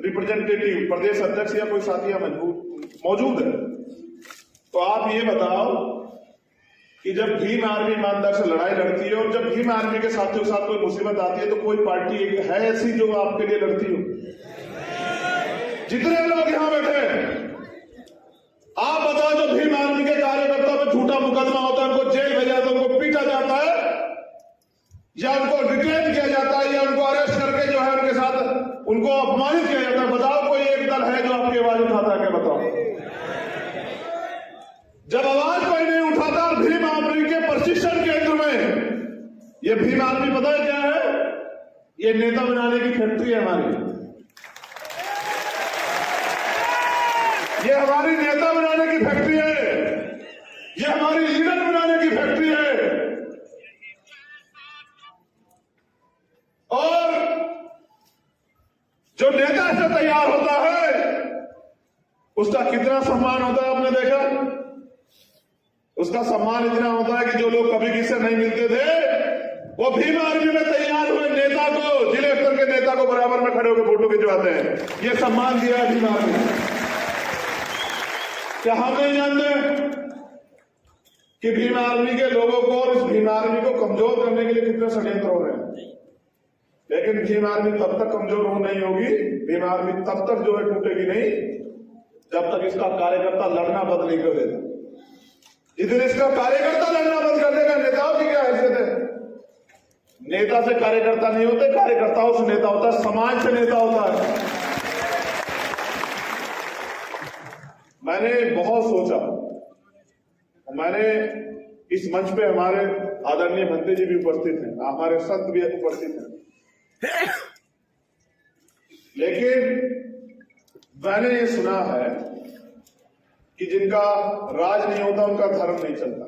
रिप्रेजेंटेटिव, प्रदेश अध्यक्ष या कोई साथी मौजूद है। तो आप ये बताओ कि जब भीम आर्मी ईमानदार से लड़ाई लड़ती है और जब भीम आर्मी के साथियों के साथ कोई मुसीबत आती है तो कोई पार्टी है ऐसी जो आपके लिए लड़ती हो? जितने लोग यहां बैठे हैं, आप बताओ, जो भीम आर्मी के कार्यकर्ताओं पर झूठा मुकदमा होता है, उनको जेल भेजा जाता है, उनको पीटा जाता है या उनको डिटेन किया जाता है या उनको अरेस्ट करके जो है उनके साथ उनको अपमानित किया जाता है, बताओ कोई एक दल है जो आपकी आवाज उठाता है क्या? बताओ। जब आवाज कोई नहीं उठाता, भीम आर्मी के प्रशिक्षण केंद्र में, ये भीम आर्मी पता है क्या है? ये नेता बनाने की फैक्ट्री है हमारी, ये हमारी नेता बनाने की फैक्ट्री है, ये हमारी लीडर बनाने की फैक्ट्री है। और जो नेता से तैयार होता है उसका कितना सम्मान होता है आपने देखा? उसका सम्मान इतना होता है कि जो लोग कभी किसी से नहीं मिलते थे वो भीम आर्मी में तैयार हुए नेता को होकर फोटो खिंचवाते हैं। ये सम्मान दिया है भीम आर्मी। क्या हम नहीं जानते कि भीम आर्मी के लोगों को और इस भीम आर्मी को कमजोर करने के लिए कितने षड्यंत्र हो रहे हैं? लेकिन भीम आर्मी तब तक कमजोर हो नहीं होगी, भीम आर्मी तब तक जो है टूटेगी नहीं, जब तक इसका कार्यकर्ता लड़ना बंद नहीं कर देता। जिस इसका कार्यकर्ता लड़ना बंद कर देगा, नेताओं की क्या हैसियत है? नेता से कार्यकर्ता नहीं होते, कार्यकर्ताओं से नेता होता है, समाज से नेता होता है। मैंने बहुत सोचा, मैंने इस मंच पे हमारे आदरणीय भंते जी भी उपस्थित हैं, हमारे संत भी उपस्थित हैं, लेकिन मैंने ये सुना है कि जिनका राज नहीं होता उनका धर्म नहीं चलता,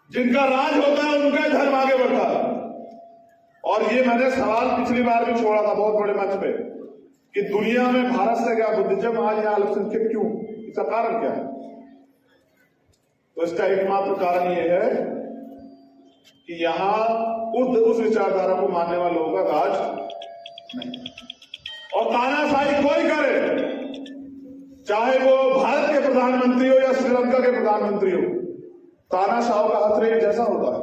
जिनका राज होता है उनका धर्म आगे बढ़ता है। और ये मैंने सवाल पिछली बार भी छोड़ा था बहुत बड़े मंच पे कि दुनिया में भारत से क्या बुद्धिज्म आज यहां अल्पसंख्यक क्यों, इसका कारण क्या है? तो इसका एकमात्र कारण यह है कि यहां उस विचारधारा को मानने वाले लोगों का राज नहीं। और तानाशाही कोई करे, चाहे वो भारत के प्रधानमंत्री हो या श्रीलंका के प्रधानमंत्री हो, तानाशाह का हाथ एक जैसा होता है,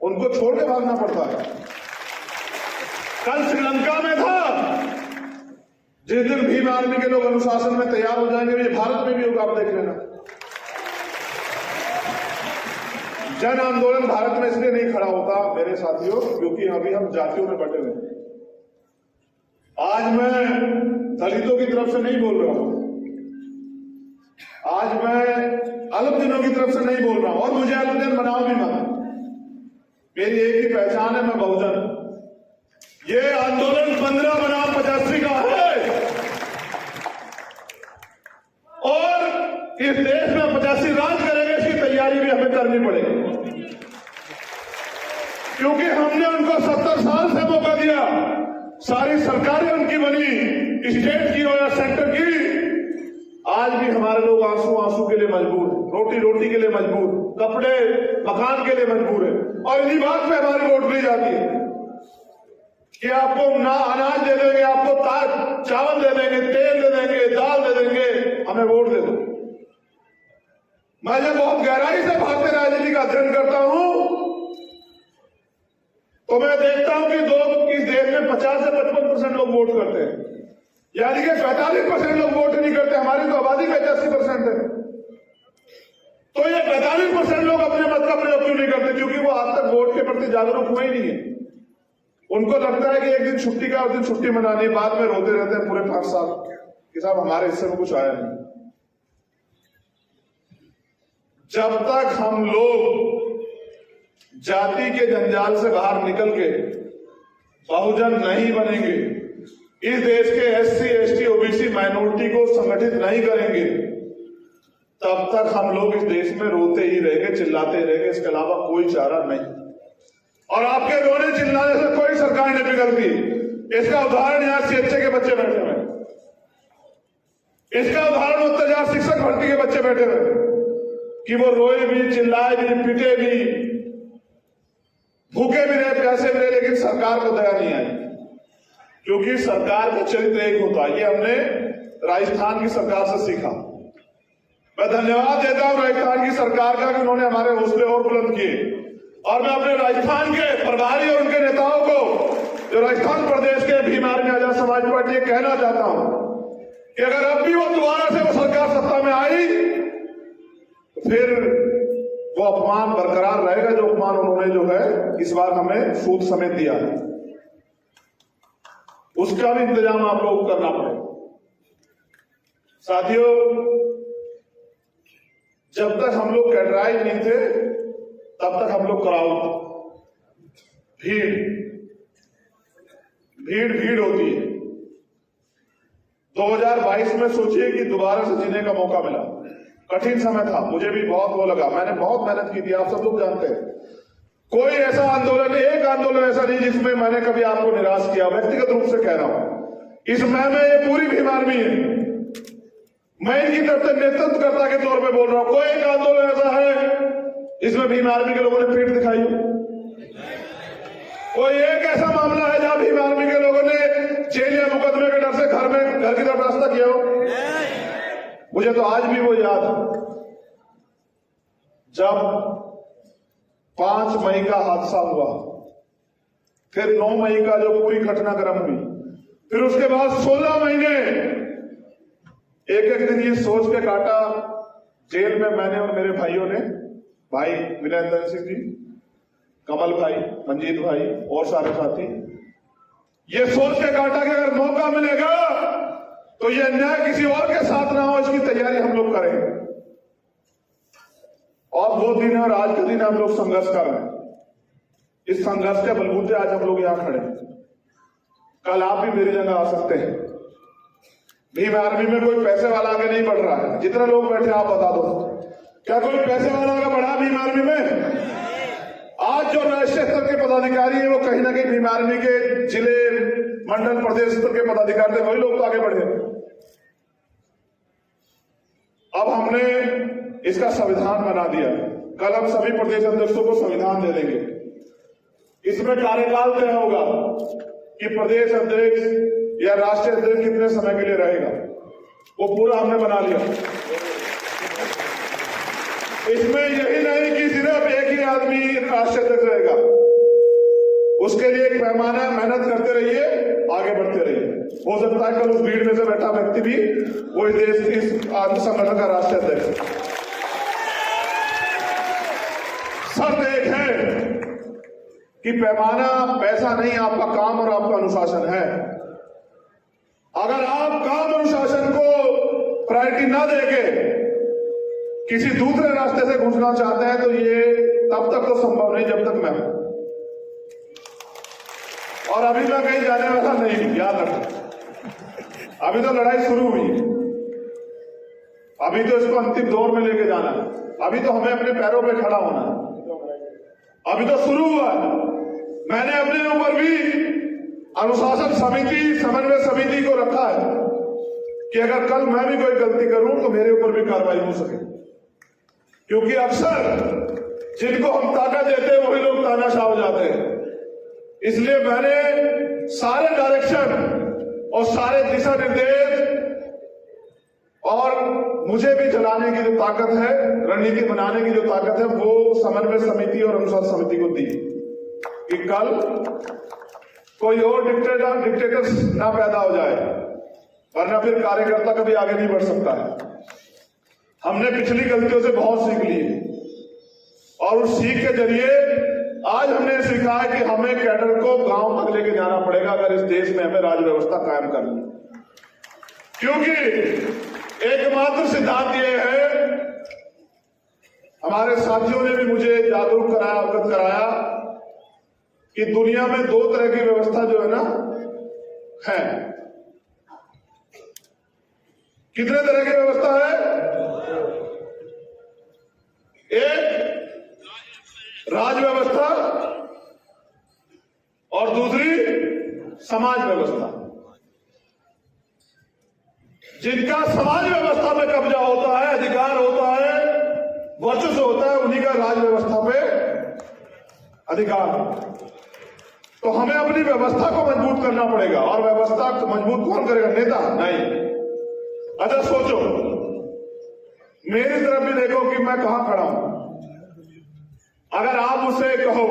उनको छोड़ के भागना पड़ता है। कल श्रीलंका में था, जिस दिन भीम आर्मी के लोग अनुशासन में तैयार हो जाएंगे, ये भारत में भी होगा, आप देख लेना। जन आंदोलन भारत में इसलिए नहीं खड़ा होता मेरे साथियों, क्योंकि अभी हम जातियों में बटे हुए हैं। आज मैं दलितों की तरफ से नहीं बोल रहा हूं, आज मैं अल्पजनों की तरफ से नहीं बोल रहा हूं, और मुझे अल्पजन बनाओ भी मत। मेरी एक ही पहचान है, मैं बहुजन। ये आंदोलन 15 बनाम 85 का है, और इस देश में 85 राज करेंगे, इसकी तैयारी भी हमें करनी पड़ेगी, क्योंकि हमने उनको 70 साल से मौका दिया, सारी सरकारें उनकी बनी, स्टेट की हो या सेंटर की। आज भी हमारे लोग आंसू आंसू के लिए मजबूर है, रोटी रोटी के लिए मजबूर, कपड़े मकान के लिए मजबूर है, और इन्हीं बात पे हमारी वोट ली जाती है कि आपको ना अनाज दे देंगे, आपको चावल दे देंगे, तेल दे देंगे, दाल दे देंगे, हमें वोट दे दो। मैं जब बहुत गहराई से भारतीय राजनीति का अध्ययन करता हूं तो मैं देखता हूं कि इस देश में 50 से 55% लोग वोट करते हैं, यानी कि 45% लोग वोट नहीं करते। हमारी तो आबादी 85% है, तो ये 45% लोग अपने मत का प्रयोग क्यों नहीं करते? क्योंकि वो आज तक वोट के प्रति जागरूक हुए ही नहीं है। उनको लगता है कि एक दिन छुट्टी का, उस दिन छुट्टी मनानी, बाद में रोते रहते हैं पूरे 5 साल कि साहब हमारे हिस्से में कुछ आया नहीं। जब तक हम लोग जाति के जंजाल से बाहर निकल के बहुजन नहीं बनेंगे, इस देश के SC, ST, OBC माइनॉरिटी को संगठित नहीं करेंगे, तब तक हम लोग इस देश में रोते ही रहेंगे, चिल्लाते रहेंगे, इसके अलावा कोई चारा नहीं। और आपके रोने चिल्लाने से कोई सरकार नहीं बिगड़ती। इसका उदाहरण यहाँ CHA के बच्चे बैठे हुए, इसका उदाहरण उत्तर जहां शिक्षक भर्ती के बच्चे बैठे हुए कि वो रोए भी, चिल्लाए भी, पिटे भी, भूखे भी रहे, प्यासे भी रहे, लेकिन सरकार को दया नहीं आई, क्योंकि सरकार का चरित्र एक होता है। ये हमने राजस्थान की सरकार से सीखा। मैं धन्यवाद देता हूं राजस्थान की सरकार का कि उन्होंने हमारे हौसले और बुलंद किए। और मैं अपने राजस्थान के प्रभारी और उनके नेताओं को, जो राजस्थान प्रदेश के भीम आर्मी आजाद समाज पार्टी, कहना चाहता हूं कि अगर अब भी वो दोबारा से वो सरकार सत्ता में आई तो फिर वो अपमान बरकरार रहेगा, जो अपमान उन्होंने जो है इस बार हमें सूद समेत दिया है, उसका भी इंतजाम आप लोगों को करना पड़ेगा। साथियों, जब तक हम लोग कैडराइज नहीं थे तब तक हम लोग क्राउड, भीड़ होती है। 2022 में सोचिए कि दोबारा से जीने का मौका मिला। कठिन समय था, मुझे भी बहुत वो लगा, मैंने बहुत मेहनत की थी, आप सब लोग जानते हैं। कोई ऐसा आंदोलन, एक आंदोलन ऐसा नहीं जिसमें मैंने कभी आपको निराश किया, व्यक्तिगत रूप से कह रहा हूं। इस मुहिम में ये पूरी भीम आर्मी है, मैं इनकी तरफ से नेतृत्वकर्ता के तौर पे बोल रहा हूं। कोई एक आंदोलन ऐसा है इसमें भीम आर्मी के लोगों ने पीठ दिखाई हो? कोई एक ऐसा घर की तरफ रास्ता किया हो? मुझे तो आज भी वो याद है जब 5 मई का हादसा हुआ, फिर 9 मई का जो पूरी घटनाक्रम हुई, फिर उसके बाद 16 महीने एक एक दिन ये सोच के काटा जेल में, मैंने और मेरे भाइयों ने, भाई वीरेंद्र सिंह जी, कमल भाई, मंजीत भाई और सारे साथी, ये सोच के काटा कि अगर मौका मिलेगा तो ये अन्याय किसी और के साथ ना हो, इसकी तैयारी हम लोग करेंगे। और वो दिन है और आज के दिन हम लोग संघर्ष कर रहे हैं। इस संघर्ष के बलबूते आज हम लोग यहां खड़े हैं। कल आप भी मेरी जगह आ सकते हैं। भीम आर्मी में कोई पैसे वाला आगे नहीं बढ़ रहा है। जितने लोग बैठे आप बता दो, क्या कोई पैसे वाला आगे बढ़ा भीम आर्मी में? आज जो राष्ट्रीय स्तर के पदाधिकारी है वो कहीं ना कहीं भीम आर्मी के जिले, मंडल, प्रदेश स्तर के पदाधिकारी थे, वही लोग तो आगे बढ़े। अब हमने इसका संविधान बना दिया। कल हम सभी प्रदेश अध्यक्षों को संविधान दे देंगे। इसमें कार्यकाल तय होगा कि प्रदेश अध्यक्ष या राष्ट्रीय अध्यक्ष कितने समय के लिए रहेगा, वो पूरा हमने बना लिया। इसमें यही नहीं कि सिर्फ एक ही आदमी राष्ट्रीय अध्यक्ष रहेगा, उसके लिए एक पैमाना, मेहनत करते रहिए, आगे बढ़ते रहिए। हो सकता है कल उस भीड़ में से बैठा व्यक्ति भी वो इस संगठन का राष्ट्रीय अध्यक्ष। शर्त एक है कि पैमाना पैसा नहीं, आपका काम और आपका अनुशासन है। अगर आप काम अनुशासन को प्रायोरिटी ना देके किसी दूसरे रास्ते से घुसना चाहते हैं तो ये तब तक तो संभव नहीं जब तक मैं हूं। और अभी मैं कहीं जाने वाला नहीं, याद रखो। अभी तो लड़ाई शुरू हुई, अभी तो इसको अंतिम दौर में लेके जाना है, अभी तो हमें अपने पैरों पे खड़ा होना है, अभी तो शुरू हुआ है। मैंने अपने ऊपर भी अनुशासन समिति, समन्वय समिति को रखा है कि अगर कल मैं भी कोई गलती करूं तो मेरे ऊपर भी कार्रवाई हो सके, क्योंकि अक्सर जिनको हम ताकत देते हैं वही लोग तानाशाह हो जाते हैं। इसलिए मैंने सारे डायरेक्शन और सारे दिशा निर्देश और मुझे भी चलाने की जो ताकत है, रणनीति बनाने की जो ताकत है, वो समन्वय समिति और अनुशासन समिति को दी कि कल कोई और डिक्टेटर ना पैदा हो जाए, वरना फिर कार्यकर्ता कभी आगे नहीं बढ़ सकता है। हमने पिछली गलतियों से बहुत सीख ली और उस सीख के जरिए आज हमने सीखा है कि हमें कैडर को गांव तक लेके जाना पड़ेगा अगर इस देश में हमें राज्य व्यवस्था कायम करनी। क्योंकि एकमात्र सिद्धांत ये है, हमारे साथियों ने भी मुझे जागरूक कराया, अवगत कराया कि दुनिया में 2 तरह की व्यवस्था जो है ना है। कितने तरह की व्यवस्था है? एक राज व्यवस्था और दूसरी समाज व्यवस्था। जिनका समाज व्यवस्था पे कब्जा होता है, अधिकार होता है, वर्चस्व होता है, उन्हीं का राज व्यवस्था पे अधिकार। तो हमें अपनी व्यवस्था को मजबूत करना पड़ेगा। और व्यवस्था को मजबूत कौन करेगा? नेता नहीं। अच्छा सोचो, मेरी तरफ भी देखो कि मैं कहां खड़ा हूं। अगर आप मुझसे कहो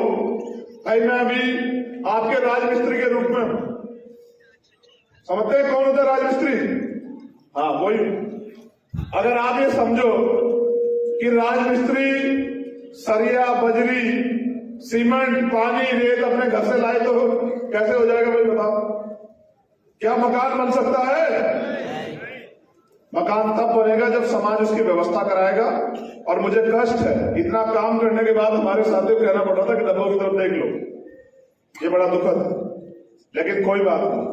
भाई मैं अभी आपके राजमिस्त्री के रूप में हूं, समझते हैं कौन होता है राजमिस्त्री? हाँ वही। अगर आप ये समझो कि राजमिस्त्री सरिया, बजरी, सीमेंट, पानी, रेत अपने घर से लाए तो कैसे हो जाएगा भाई बताओ? क्या मकान बन सकता है? मकान तब बनेगा जब समाज उसकी व्यवस्था कराएगा। और मुझे कष्ट है, इतना काम करने के बाद हमारे साथियों को कहना पड़ रहा था कि दबों की तरफ देख लो, ये बड़ा दुखद है, लेकिन कोई बात नहीं।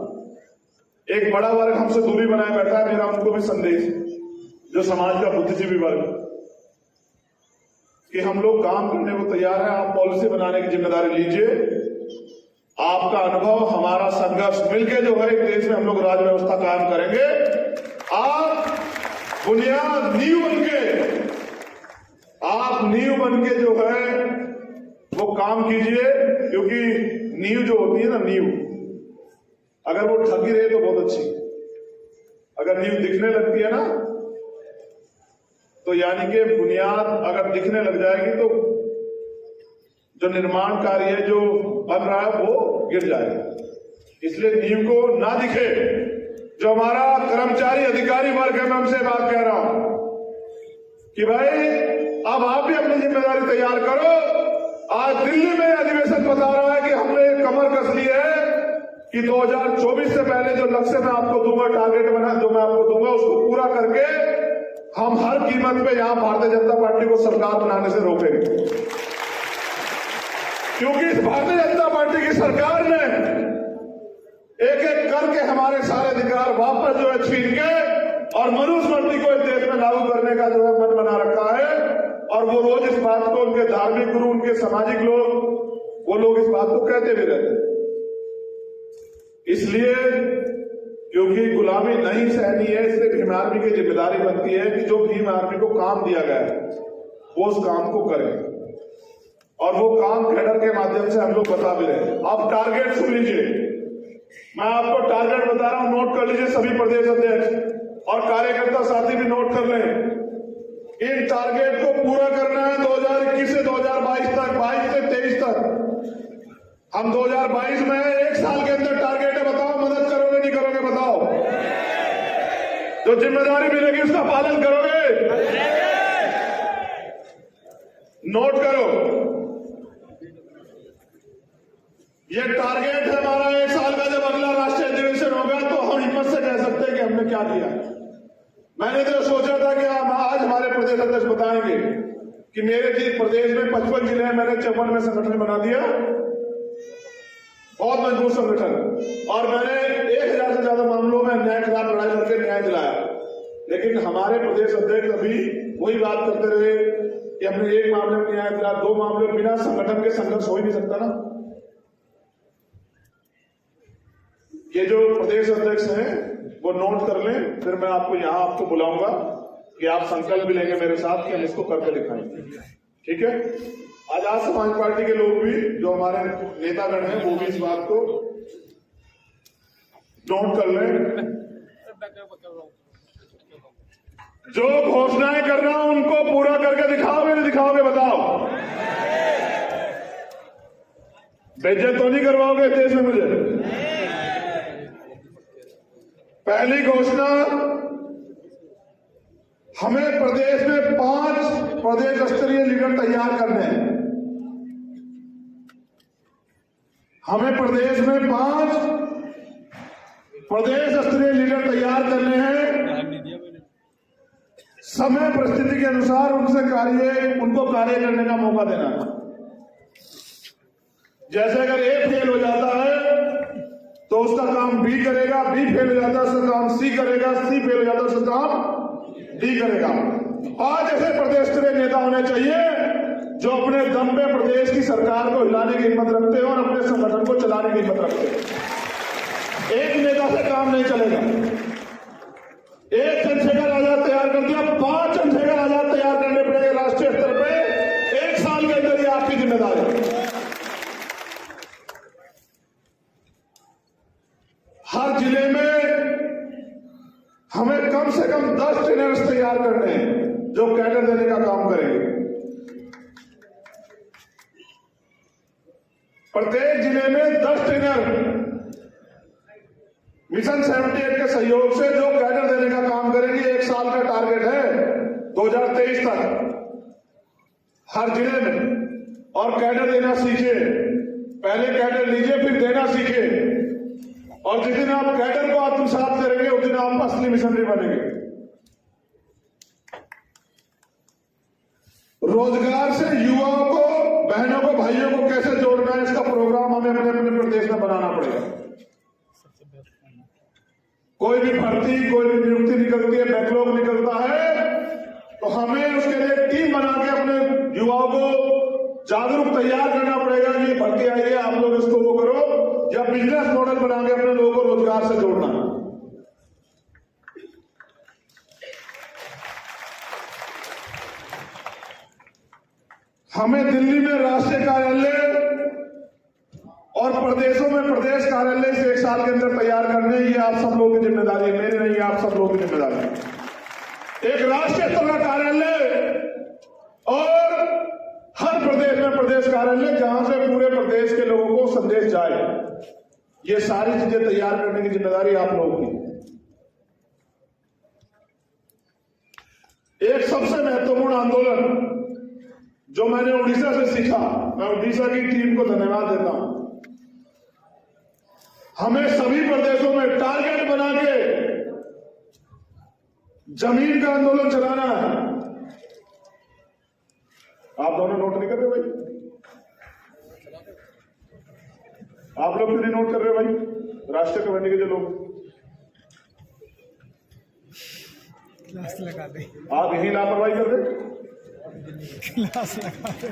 एक बड़ा वर्ग हमसे दूरी बनाए बैठा है, मेरा उनको भी संदेश, जो समाज का बुद्धिजीवी वर्ग, कि हम लोग काम करने को तैयार हैं। आप पॉलिसी बनाने की जिम्मेदारी लीजिए। आपका अनुभव, हमारा संघर्ष मिलकर जो है इस देश में हम लोग राज व्यवस्था कायम करेंगे। आप बुनियाद, नींव बन के जो है वो काम कीजिए, क्योंकि नींव जो होती है ना, नींव अगर वो ढकी रहे तो बहुत अच्छी, अगर नींव दिखने लगती है ना, तो यानी कि बुनियाद अगर दिखने लग जाएगी तो जो निर्माण कार्य है जो बन रहा है वो गिर जाएगा। इसलिए नींव को ना दिखे। जो हमारा कर्मचारी अधिकारी वर्ग है, मैं उनसे बात कह रहा हूं कि भाई अब आप भी अपनी जिम्मेदारी तैयार करो। आज दिल्ली में अधिवेशन बता रहा है कि हमने कमर कस ली है कि 2024 से पहले जो लक्ष्य मैं आपको दूंगा, टारगेट बना जो मैं आपको दूंगा, उसको पूरा करके हम हर कीमत पे यहां भारतीय जनता पार्टी को सरकार बनाने से रोकेंगे। क्योंकि इस भारतीय जनता पार्टी की सरकार ने एक एक करके हमारे सारे अधिकार वापस जो है छीन के और मनुस्मृति को इस देश में लागू करने का जो है मन बना रखा है। और वो रोज इस बात को उनके धार्मिक गुरु, उनके सामाजिक लोग, वो लोग इस बात को कहते भी रहते हैं। इसलिए क्योंकि गुलामी नहीं सहनी है, इसलिए भीम आर्मी की जिम्मेदारी बनती है कि जो भीम आर्मी को काम दिया गया है वो उस काम को करे, और वो काम कैडर के माध्यम से हम लोग बता भी रहे हैं। आप टारगेट सुन लीजिए, मैं आपको टारगेट बता रहा हूं, नोट कर लीजिए सभी प्रदेश अध्यक्ष और कार्यकर्ता साथी भी नोट कर लें। इन टारगेट को पूरा करना है 2021 से 2022 तक, 22 से 23 तक। हम 2022 में 1 साल के अंदर टारगेट है, बताओ मदद करोगे नहीं करोगे? बताओ, जो जिम्मेदारी मिलेगी उसका पालन करोगे? नोट करो, ये टारगेट है हमारा 1 साल का। जब अगला राष्ट्रीय अधिवेशन होगा तो हम हिम्मत से कह सकते हैं कि हमने क्या किया। मैंने तो सोचा था कि आज हमारे प्रदेश अध्यक्ष बताएंगे कि मेरे प्रदेश में 55 जिले हैं, मैंने 54 में संगठन बना दिया, बहुत मजबूत संगठन, और मैंने 1000 से ज्यादा मामलों में न्याय के खिलाफ लड़ाई करके न्याय दिलाया। लेकिन हमारे प्रदेश अध्यक्ष अभी वही बात करते रहे कि हमने 1 मामले में न्याय दिलाया, 2 मामले में। बिना संगठन के संघर्ष हो ही नहीं सकता ना। ये जो प्रदेश अध्यक्ष हैं वो नोट कर लें, फिर मैं आपको यहां आपको बुलाऊंगा कि आप संकल्प भी लेंगे मेरे साथ कि हम इसको करके दिखाएंगे। ठीक है? आजाद समाज पार्टी के लोग भी, जो हमारे नेतागण हैं, वो भी इस बात को नोट कर लें। जो घोषणाएं कर रहा हूं उनको पूरा करके दिखाओगे नहीं दिखाओगे? बताओ, बेइज्जत तो नहीं करवाओगे देश में मुझे? पहली घोषणा, हमें प्रदेश में 5 प्रदेश स्तरीय लीडर तैयार करने हैं। हमें प्रदेश में 5 प्रदेश स्तरीय लीडर तैयार करने हैं। समय परिस्थिति के अनुसार उनको कार्य करने का मौका देना है। जैसे अगर A फेल हो जाता है तो उसका काम B करेगा, B फेल हो जाता है उसका काम C करेगा, C फेल हो जाता है उसका काम D करेगा। 5 ऐसे प्रदेश स्तरीय नेता होने चाहिए जो अपने दम पे प्रदेश की सरकार को हिलाने की हिम्मत रखते हैं और अपने संगठन को चलाने की हिम्मत रखते हैं। एक नेता से काम नहीं चलेगा। एक चंद्रशेखर आजाद तैयार कर दिया, 5 चंद्रशेखर आजाद तैयार करने पड़ेंगे राष्ट्रीय स्तर पे। 1 साल के अंदर ये आपकी जिम्मेदारी है। हर जिले में हमें कम से कम 10 ट्रेनर्स तैयार करने हैं जो कैडर देने का काम करेंगे। प्रत्येक जिले में 10 ट्रेनर मिशन 78 के सहयोग से जो कैडर देने का काम करेंगे। 1 साल का टारगेट है 2023 तक हर जिले में। और कैडर देना सीखिए, पहले कैडर लीजिए फिर देना सीखिए। और जिस दिन आप कैडर को आत्मसात करेंगे उस दिन आप असली मिशनरी बनेंगे। रोजगार से युवाओं को, बहनों को, भाइयों को कैसे जोड़ना है, इसका प्रोग्राम हमें अपने अपने प्रदेश में बनाना पड़ेगा। कोई भी भर्ती, कोई भी नियुक्ति निकलती है, बैकलॉग निकलता है, तो हमें उसके लिए टीम बना के अपने युवाओं को जागरूक तैयार करना पड़ेगा कि ये भर्ती आई है, आप लोग इसको वो करो, या बिजनेस मॉडल बना के अपने लोगों को रोजगार से जोड़ना। हमें दिल्ली में राष्ट्रीय कार्यालय और प्रदेशों में प्रदेश कार्यालय से 1 साल के अंदर तैयार करने, ये आप सब लोगों की जिम्मेदारी है, मेरी नहीं, आप सब लोगों की जिम्मेदारी है। एक राष्ट्रीय स्तर का कार्यालय और हर प्रदेश में प्रदेश कार्यालय, जहां से पूरे प्रदेश के लोगों को संदेश जाए, ये सारी चीजें तैयार करने की जिम्मेदारी आप लोगों की। एक सबसे महत्वपूर्ण आंदोलन जो मैंने उड़ीसा से सीखा, मैं उड़ीसा की टीम को धन्यवाद देता हूं। हमें सभी प्रदेशों में टारगेट बना के जमीन का आंदोलन चलाना है। आप दोनों नोट नहीं कर रहे भाई? आप लोग क्यों नहीं नोट कर रहे भाई? राष्ट्रीय कमेटी के जो लोग,
क्लास लगा दे,
आप यही लापरवाही कर रहे?
क्लास लगा दे।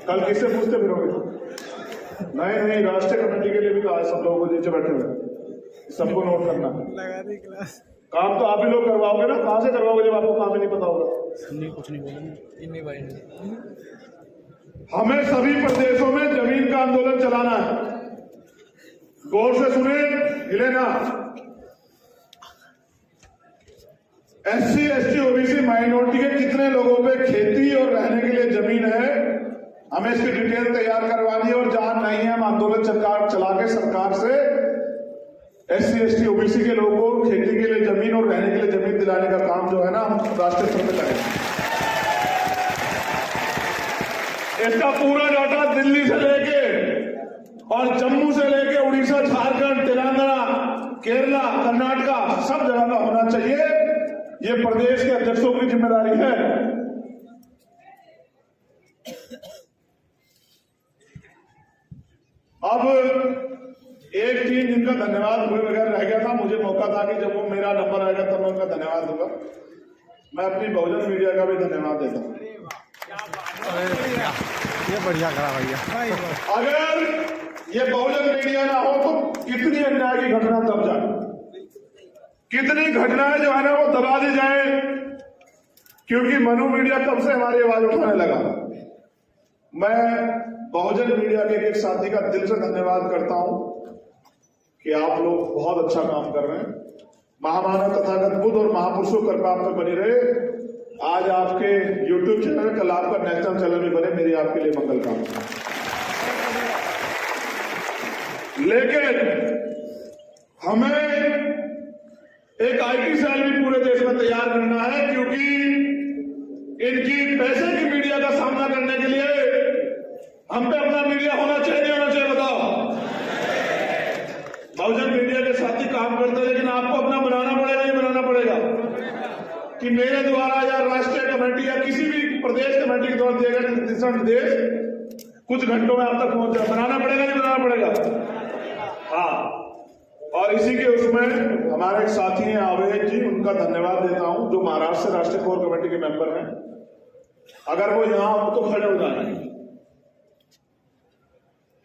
कल किससे पूछते फिरोगे? नहीं, राष्ट्रीय कमेटी के लिए भी कहा सब लोगों को नीचे बैठे हुए, सबको नोट करना।
लगा दे क्लास।
काम तो आप ही लोग करवाओगे ना, कहां से करवाओगे जब आपको काम ही नहीं पता होगा?
कुछ नहीं बोला।
हमें सभी प्रदेशों में जमीन का आंदोलन चलाना है। गौर से सुने, हिले ना। SC, ST, OBC माइनॉरिटी के कितने लोगों पे खेती और रहने के लिए जमीन है, हमें इसकी डिटेल तैयार करवानी है। और जहां नहीं है, हम आंदोलन चला के सरकार से SC, ST, OBC के लोगों को खेती के लिए जमीन और रहने के लिए जमीन दिलाने का काम जो है ना, हम राष्ट्रीय स्तर पर करेंगे। इसका पूरा डाटा दिल्ली से लेके और जम्मू से लेके उड़ीसा, झारखंड, तेलंगाना, केरला, कर्नाटका, सब जगह का होना चाहिए। ये प्रदेश के अध्यक्षों की जिम्मेदारी है। अब एक टीम जिनका धन्यवाद हुए बगैर रह गया था, मुझे मौका था कि जब वो मेरा नंबर आएगा तब मैं उनका धन्यवाद दूंगा। मैं अपनी बहुजन मीडिया का भी धन्यवाद देता हूं।
ये बढ़िया करा भैया।
अगर ये बहुजन मीडिया ना हो तो कितनी अन्याय की घटना दब जाए, कितनी घटनाएं जो है ना वो दबा दी जाए, क्योंकि मनु मीडिया कब से हमारी आवाज उठाने लगा। मैं बहुजन मीडिया के एक साथी का दिल से धन्यवाद करता हूं कि आप लोग बहुत अच्छा काम कर रहे हैं। महामानव तथागत बुद्ध और महापुरुषों कृपा आप पर बनी रहे। आज आपके YouTube चैनल, कल आपका नेशनल चैनल भी बने, मेरी आपके लिए मंगल कामना। लेकिन हमें एक IT सेल भी पूरे देश में तैयार करना है, क्योंकि इनकी पैसे की मीडिया का सामना करने के लिए हम पे अपना मीडिया होना चाहिए, नहीं होना चाहिए? बताओ। बहुजन मीडिया के साथी काम करते हैं, लेकिन आपको अपना बनाना पड़ेगा, नहीं बनाना पड़ेगा कि मेरे द्वारा या राष्ट्रीय कमेटी या किसी भी प्रदेश कमेटी के द्वारा दिए गए दिशा निर्देश कुछ घंटों में आप तक पहुंच जाए। बनाना पड़ेगा, नहीं बनाना पड़ेगा? हाँ। और इसी के उसमें हमारे एक साथी हैं आवेद जी, उनका धन्यवाद देता हूं, जो महाराष्ट्र से राष्ट्रीय कोर कमेटी के मेंबर हैं। अगर वो यहां हो तो खड़े हो जाए।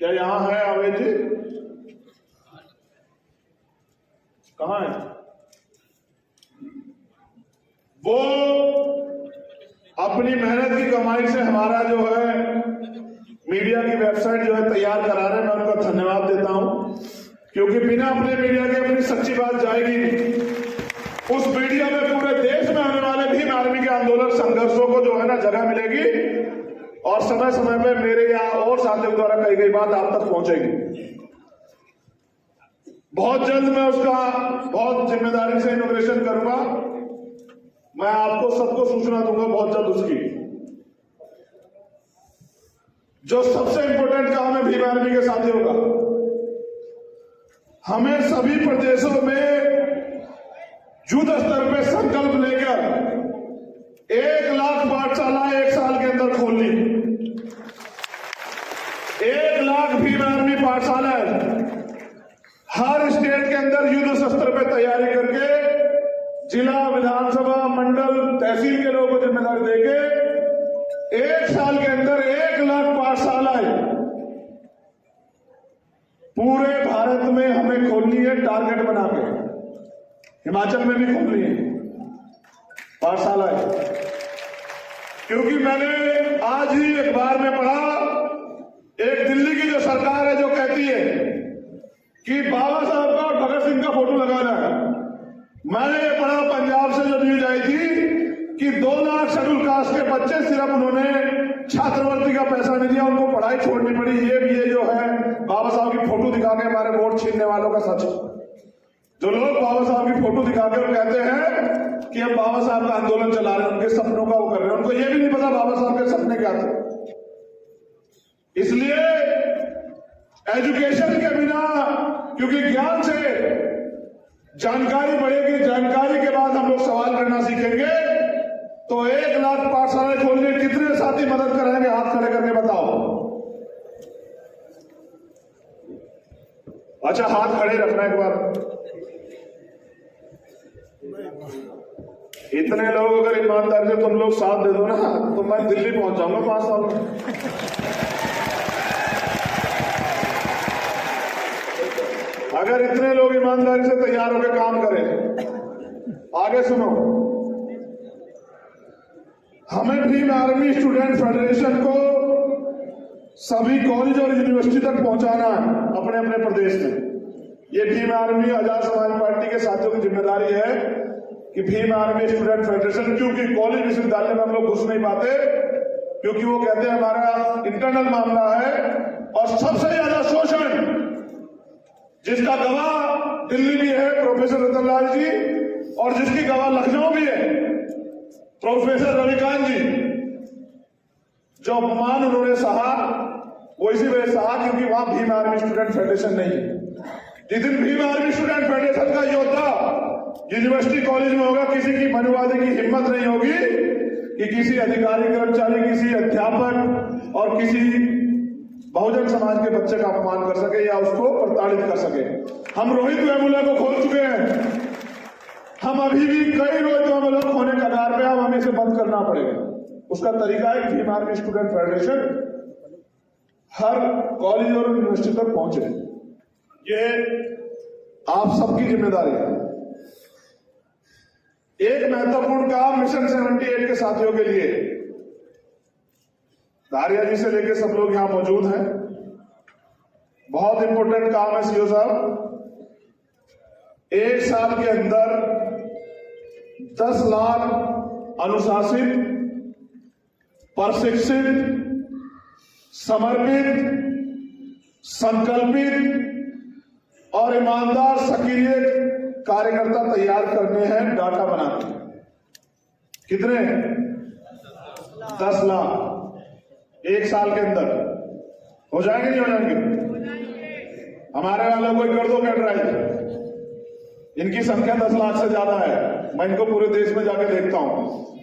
क्या यहां है आवेद जी? कहां है वो? अपनी मेहनत की कमाई से हमारा जो है मीडिया की वेबसाइट जो है तैयार करा रहे हैं। मैं उनका धन्यवाद देता हूं, क्योंकि बिना अपने मीडिया के अपनी सच्ची बात जाएगी नहीं। उस मीडिया में पूरे देश में होने वाले भीम आर्मी के आंदोलन संघर्षों को जो है ना जगह मिलेगी, और समय समय पर मेरे यहाँ और साथियों द्वारा कही गई बात आप तक पहुंचेगी। बहुत जल्द मैं उसका बहुत जिम्मेदारी से इनॉग्रेशन करूंगा। मैं आपको सबको सूचना दूंगा बहुत जल्द उसकी। जो सबसे इंपॉर्टेंट काम है भीम आर्मी के साथियों का, हमें सभी प्रदेशों में युद्ध स्तर पे संकल्प लेकर 1 लाख पाठशाला 1 साल के अंदर खोलनी। 1 लाख भीम आर्मी पाठशाला हर स्टेट के अंदर युद्ध स्तर पे तैयारी करके जिला, विधानसभा, मंडल, तहसील के लोगों को जिम्मेदारी देके 1 साल के अंदर 1 लाख पाठशालाएं पूरे भारत में हमें खोलनी है, टारगेट बना के। हिमाचल में भी खोलनी है। पाठशाला है। क्योंकि मैंने आज ही अखबार में पढ़ा, एक दिल्ली की जो सरकार है जो कहती है कि बाबा साहब का और भगत सिंह का फोटो लगाना है। मैंने ये पढ़ा पंजाब से जो न्यूज आई थी कि 2 लाख शेड्यूल कास्ट के बच्चे सिर्फ उन्होंने छात्रवृत्ति का पैसा नहीं दिया, उनको पढ़ाई छोड़नी पड़ी। ये जो है बाबा साहब की फोटो दिखा के हमारे वोट छीनने वालों का सच। जो लोग बाबा साहब की फोटो दिखा के कहते हैं कि हम बाबा साहब का आंदोलन चला रहे हैं, उनके सपनों का वो कर रहे हैं, उनको ये भी नहीं पता बाबा साहब के सपने क्या थे। इसलिए एजुकेशन के बिना, क्योंकि ज्ञान से जानकारी बढ़ेगी, जानकारी के बाद हम लोग सवाल करना सीखेंगे। तो 1 लाख पाठशालाएं खोलने कितने साथी मदद कराएंगे? हाथ खड़े करके बताओ। अच्छा, हाथ खड़े रखना एक बार। इतने लोग अगर ईमानदारी से तुम लोग साथ दे दो ना, तो मैं दिल्ली पहुंच जाऊंगा 5 साल में। अगर इतने लोग ईमानदारी से तैयार होकर काम करें। आगे सुनो, हमें भीम आर्मी स्टूडेंट फेडरेशन को सभी कॉलेज और यूनिवर्सिटी तक पहुंचाना है अपने अपने प्रदेश में। ये भीम आर्मी आजाद समाज पार्टी के साथियों की जिम्मेदारी है कि भीम आर्मी स्टूडेंट फेडरेशन, क्योंकि कॉलेज विश्वविद्यालय में हम लोग घुस नहीं पाते, क्योंकि वो कहते हैं हमारा इंटरनल मामला है। और सबसे ज्यादा शोषण जिसका गवाह दिल्ली भी है प्रोफेसर रतनलाल जी, और जिसकी गवाह लखनऊ भी है प्रोफेसर रविकांत जी। जो अपमान उन्होंने सहा वो इसी वजह सहा क्योंकि वहां भीम आर्मी स्टूडेंट फेडरेशन नहीं है। जिस दिन भीम आर्मी स्टूडेंट फेडरेशन का योद्धा यूनिवर्सिटी कॉलेज में होगा, किसी की मनुवादी की हिम्मत नहीं होगी कि किसी अधिकारी कर्मचारी, किसी अध्यापक और किसी बहुजन समाज के बच्चे का अपमान कर सके या उसको प्रताड़ित कर सके। हम रोहित वेमुला को खोल चुके हैं, हम अभी भी कई रोहित वेमुला होने कगार पे, अब हमें इसे बंद करना पड़ेगा। उसका तरीका है भीम आर्मी स्टूडेंट फेडरेशन हर कॉलेज और यूनिवर्सिटी तक पहुंचे। ये आप सबकी जिम्मेदारी है। एक महत्वपूर्ण काम मिशन 78 के साथियों के लिए, दारिया जी से लेकर सब लोग यहां मौजूद हैं, बहुत इंपॉर्टेंट काम है सीओ साहब। 1 साल के अंदर 10 लाख अनुशासित, प्रशिक्षित, समर्पित, संकल्पित और ईमानदार सक्रिय कार्यकर्ता तैयार करने हैं, डाटा बनाते हैं। कितने? 10 लाख 1 साल के अंदर हो जाएंगे, नहीं हो जाएंगे? हमारे वालों को कर दो कैटराइज। इनकी संख्या 10 लाख से ज्यादा है, मैं इनको पूरे देश में जाके देखता हूं,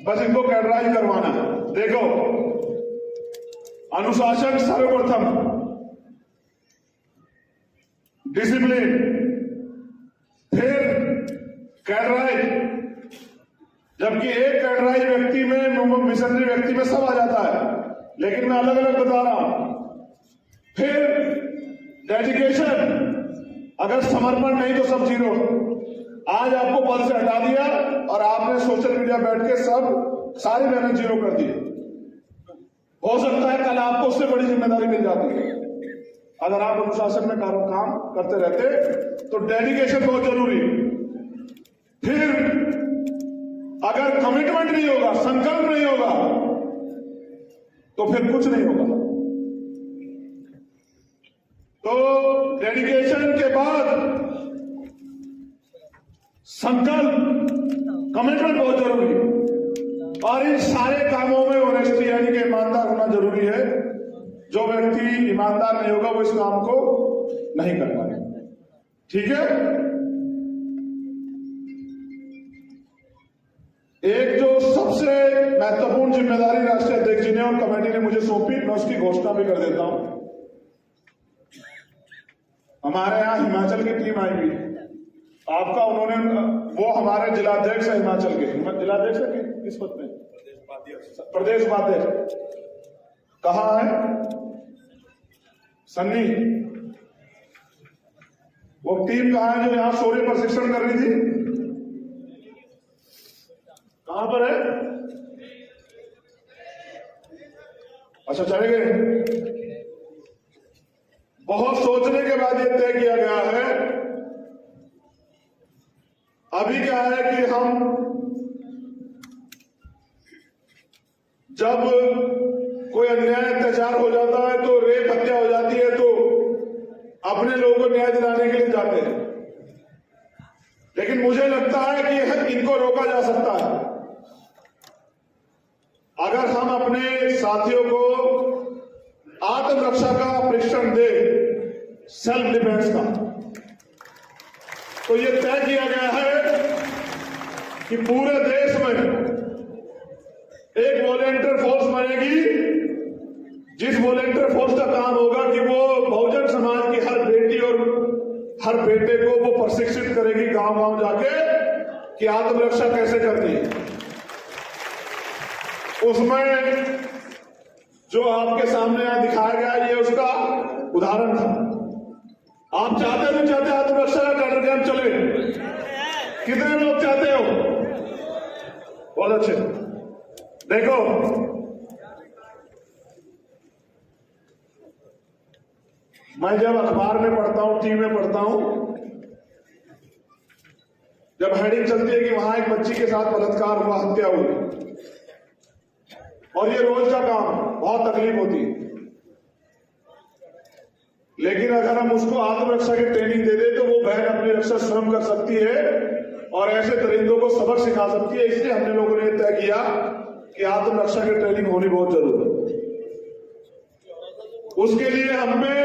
बस इनको कैटराइज करवाना है। देखो, अनुशासन सर्वप्रथम, डिसिप्लिन, फिर कैटराइज। जबकि एक कैटराइज व्यक्ति में, मिशनरी व्यक्ति में सब आ जाता है, लेकिन मैं अलग अलग बता रहा हूं। फिर डेडिकेशन, अगर समर्पण नहीं तो सब जीरो। आज आपको पद से हटा दिया और आपने सोशल मीडिया बैठ के सारी मेहनत जीरो कर दी। हो सकता है कल आपको उससे बड़ी जिम्मेदारी मिल जाती है। अगर आप अनुशासन में काम करते रहते तो डेडिकेशन बहुत जरूरी। फिर अगर कमिटमेंट नहीं होगा, संकल्प नहीं होगा, तो फिर कुछ नहीं होगा। तो डेडिकेशन के बाद संकल्प, कमिटमेंट बहुत जरूरी है। और इन सारे कामों में ऑनेस्टी यानी कि ईमानदार होना जरूरी है। जो व्यक्ति ईमानदार नहीं होगा वो इस काम को नहीं कर पाएगा। ठीक है? एक जो सबसे महत्वपूर्ण जिम्मेदारी राष्ट्रीय अध्यक्ष जी ने और कमेटी ने मुझे सौंपी, मैं उसकी घोषणा भी कर देता हूं। हमारे यहां हिमाचल की टीम आई हुई, आपका उन्होंने, वो हमारे जिलाध्यक्ष है हिमाचल के। जिलाध्यक्ष है किस पद पे? प्रदेश उपाध्यक्ष। कहां है? सन्नी। वो टीम कहां है जो यहां शौर्य प्रशिक्षण कर रही थी? कहां पर है? अच्छा, चले गए। बहुत सोचने के बाद यह तय किया गया है। अभी क्या है कि हम जब कोई अन्याय अत्याचार हो जाता है तो रेप हत्या हो जाती है तो अपने लोगों को न्याय दिलाने के लिए जाते हैं, लेकिन मुझे लगता है कि इनको रोका जा सकता है अगर हम अपने साथियों को आत्मरक्षा का प्रशिक्षण दे, सेल्फ डिफेंस का। तो यह तय किया गया है कि पूरे देश में एक वॉलेंटियर फोर्स बनेगी, जिस वॉलेंटियर फोर्स का काम होगा कि वो बहुजन समाज की हर बेटी और हर बेटे को वो प्रशिक्षित करेगी गांव गांव जाके कि आत्मरक्षा कैसे करनी है। उसमें जो आपके सामने यहां दिखाया गया ये उसका उदाहरण था। आप चाहते नहीं चाहते आत्मरक्षा का टेंडर कैंप चले? कितने लोग चाहते हो? बहुत अच्छे। देखो, मैं जब अखबार में पढ़ता हूं, टीवी में पढ़ता हूं, जब हेडिंग चलती है कि वहां एक बच्ची के साथ बलात्कार हुआ, हत्या हुई, और ये रोज का काम, बहुत तकलीफ होती है। लेकिन अगर हम उसको आत्मरक्षा की ट्रेनिंग दे दे तो वो बहन अपनी रक्षा स्वयं कर सकती है और ऐसे दरिंदों को सबक सिखा सकती है। इसलिए हमने लोगों ने तय किया कि आत्मरक्षा की ट्रेनिंग होनी बहुत जरूरी है। उसके लिए हमें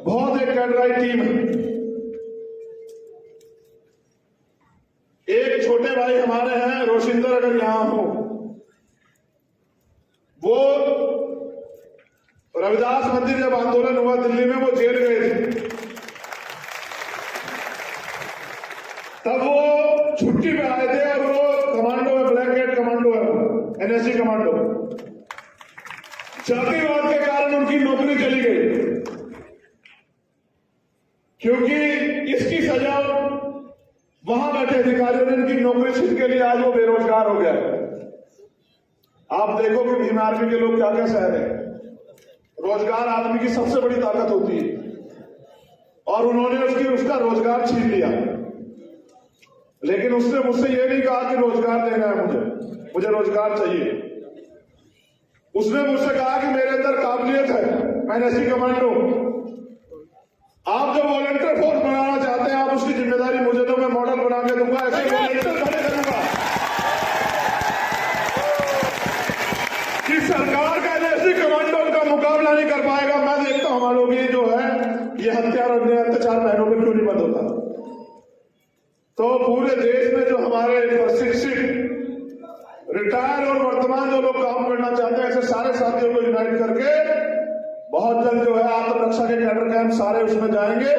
बहुत एक कैडराई टीम है। एक छोटे भाई हमारे हैं रोशिंदर, अगर यहां हो, वो रविदास मंदिर जब आंदोलन हुआ दिल्ली में, वो जेल गए थे, तब वो छुट्टी पे आए थे और वो कमांडो है, ब्लैक हेड कमांडो है, एनएसजी कमांडो। जातिवाद के कारण उनकी नौकरी चली गई, क्योंकि इसकी सजा वहां बैठे अधिकारियों ने इनकी नौकरी छीन के लिए आज वो बेरोजगार हो गया। आप देखो कि भीम आर्मी के लोग क्या क्या सह रहे हैं। रोजगार आदमी की सबसे बड़ी ताकत होती है और उन्होंने उसका रोजगार छीन लिया। लेकिन उसने मुझसे ये नहीं कहा कि रोजगार देना है, मुझे रोजगार चाहिए। उसने मुझसे कहा कि मेरे अंदर काबिलियत है, मैं एनएसजी कमांडो। आप जो वॉलंटियर फोर्स बनाना चाहते हैं, आप उसकी जिम्मेदारी मुझे दो, मैं मॉडल बना के दूंगा, ऐसे वॉलंटियर खड़े करूंगा कि सरकार का एनएसजी कमांडो उनका मुकाबला नहीं कर पाएगा। मैं देखता हूं हमारे लोग ये जो है ये हत्या और अन्य अत्याचार बहनों पर क्यों नहीं बंद होता। तो पूरे देश में जो हमारे प्रशिक्षित, रिटायर और वर्तमान जो लोग काम करना चाहते हैं, ऐसे सारे साथियों को यूनाइट करके बहुत जल्द जो है आत्मरक्षा के कैडर कैंप सारे उसमें जाएंगे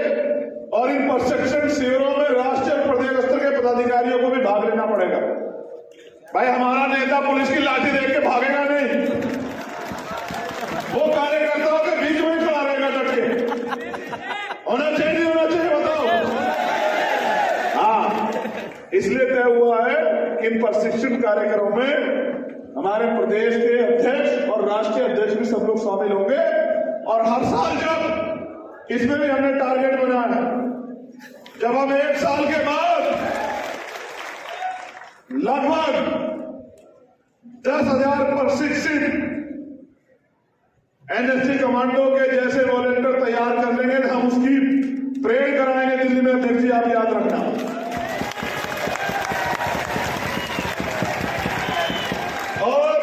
और इन प्रशिक्षण शिविरों में राष्ट्रीय और प्रदेश स्तर के पदाधिकारियों को भी भाग लेना पड़ेगा। भाई, हमारा नेता पुलिस की लाठी देख के भागेगा नहीं, वो कार्यकर्ताओं के बीच में खड़ा रहेगा डट के। होना चाहिए नहीं होना चाहिए, बताओ? हाँ, इसलिए तय हुआ है कि इन प्रशिक्षण कार्यक्रमों में हमारे प्रदेश के अध्यक्ष और राष्ट्रीय अध्यक्ष भी सब लोग शामिल होंगे। और हर साल जब इसमें भी हमने टारगेट बनाया है, जब हम 1 साल के बाद लगभग 10,000 प्रशिक्षित एनएसजी कमांडो के जैसे वॉलंटियर तैयार कर लेंगे, तो हम उसकी परेड कराएंगे दिल्ली में। अध्यक्ष जी, आप याद रखना। और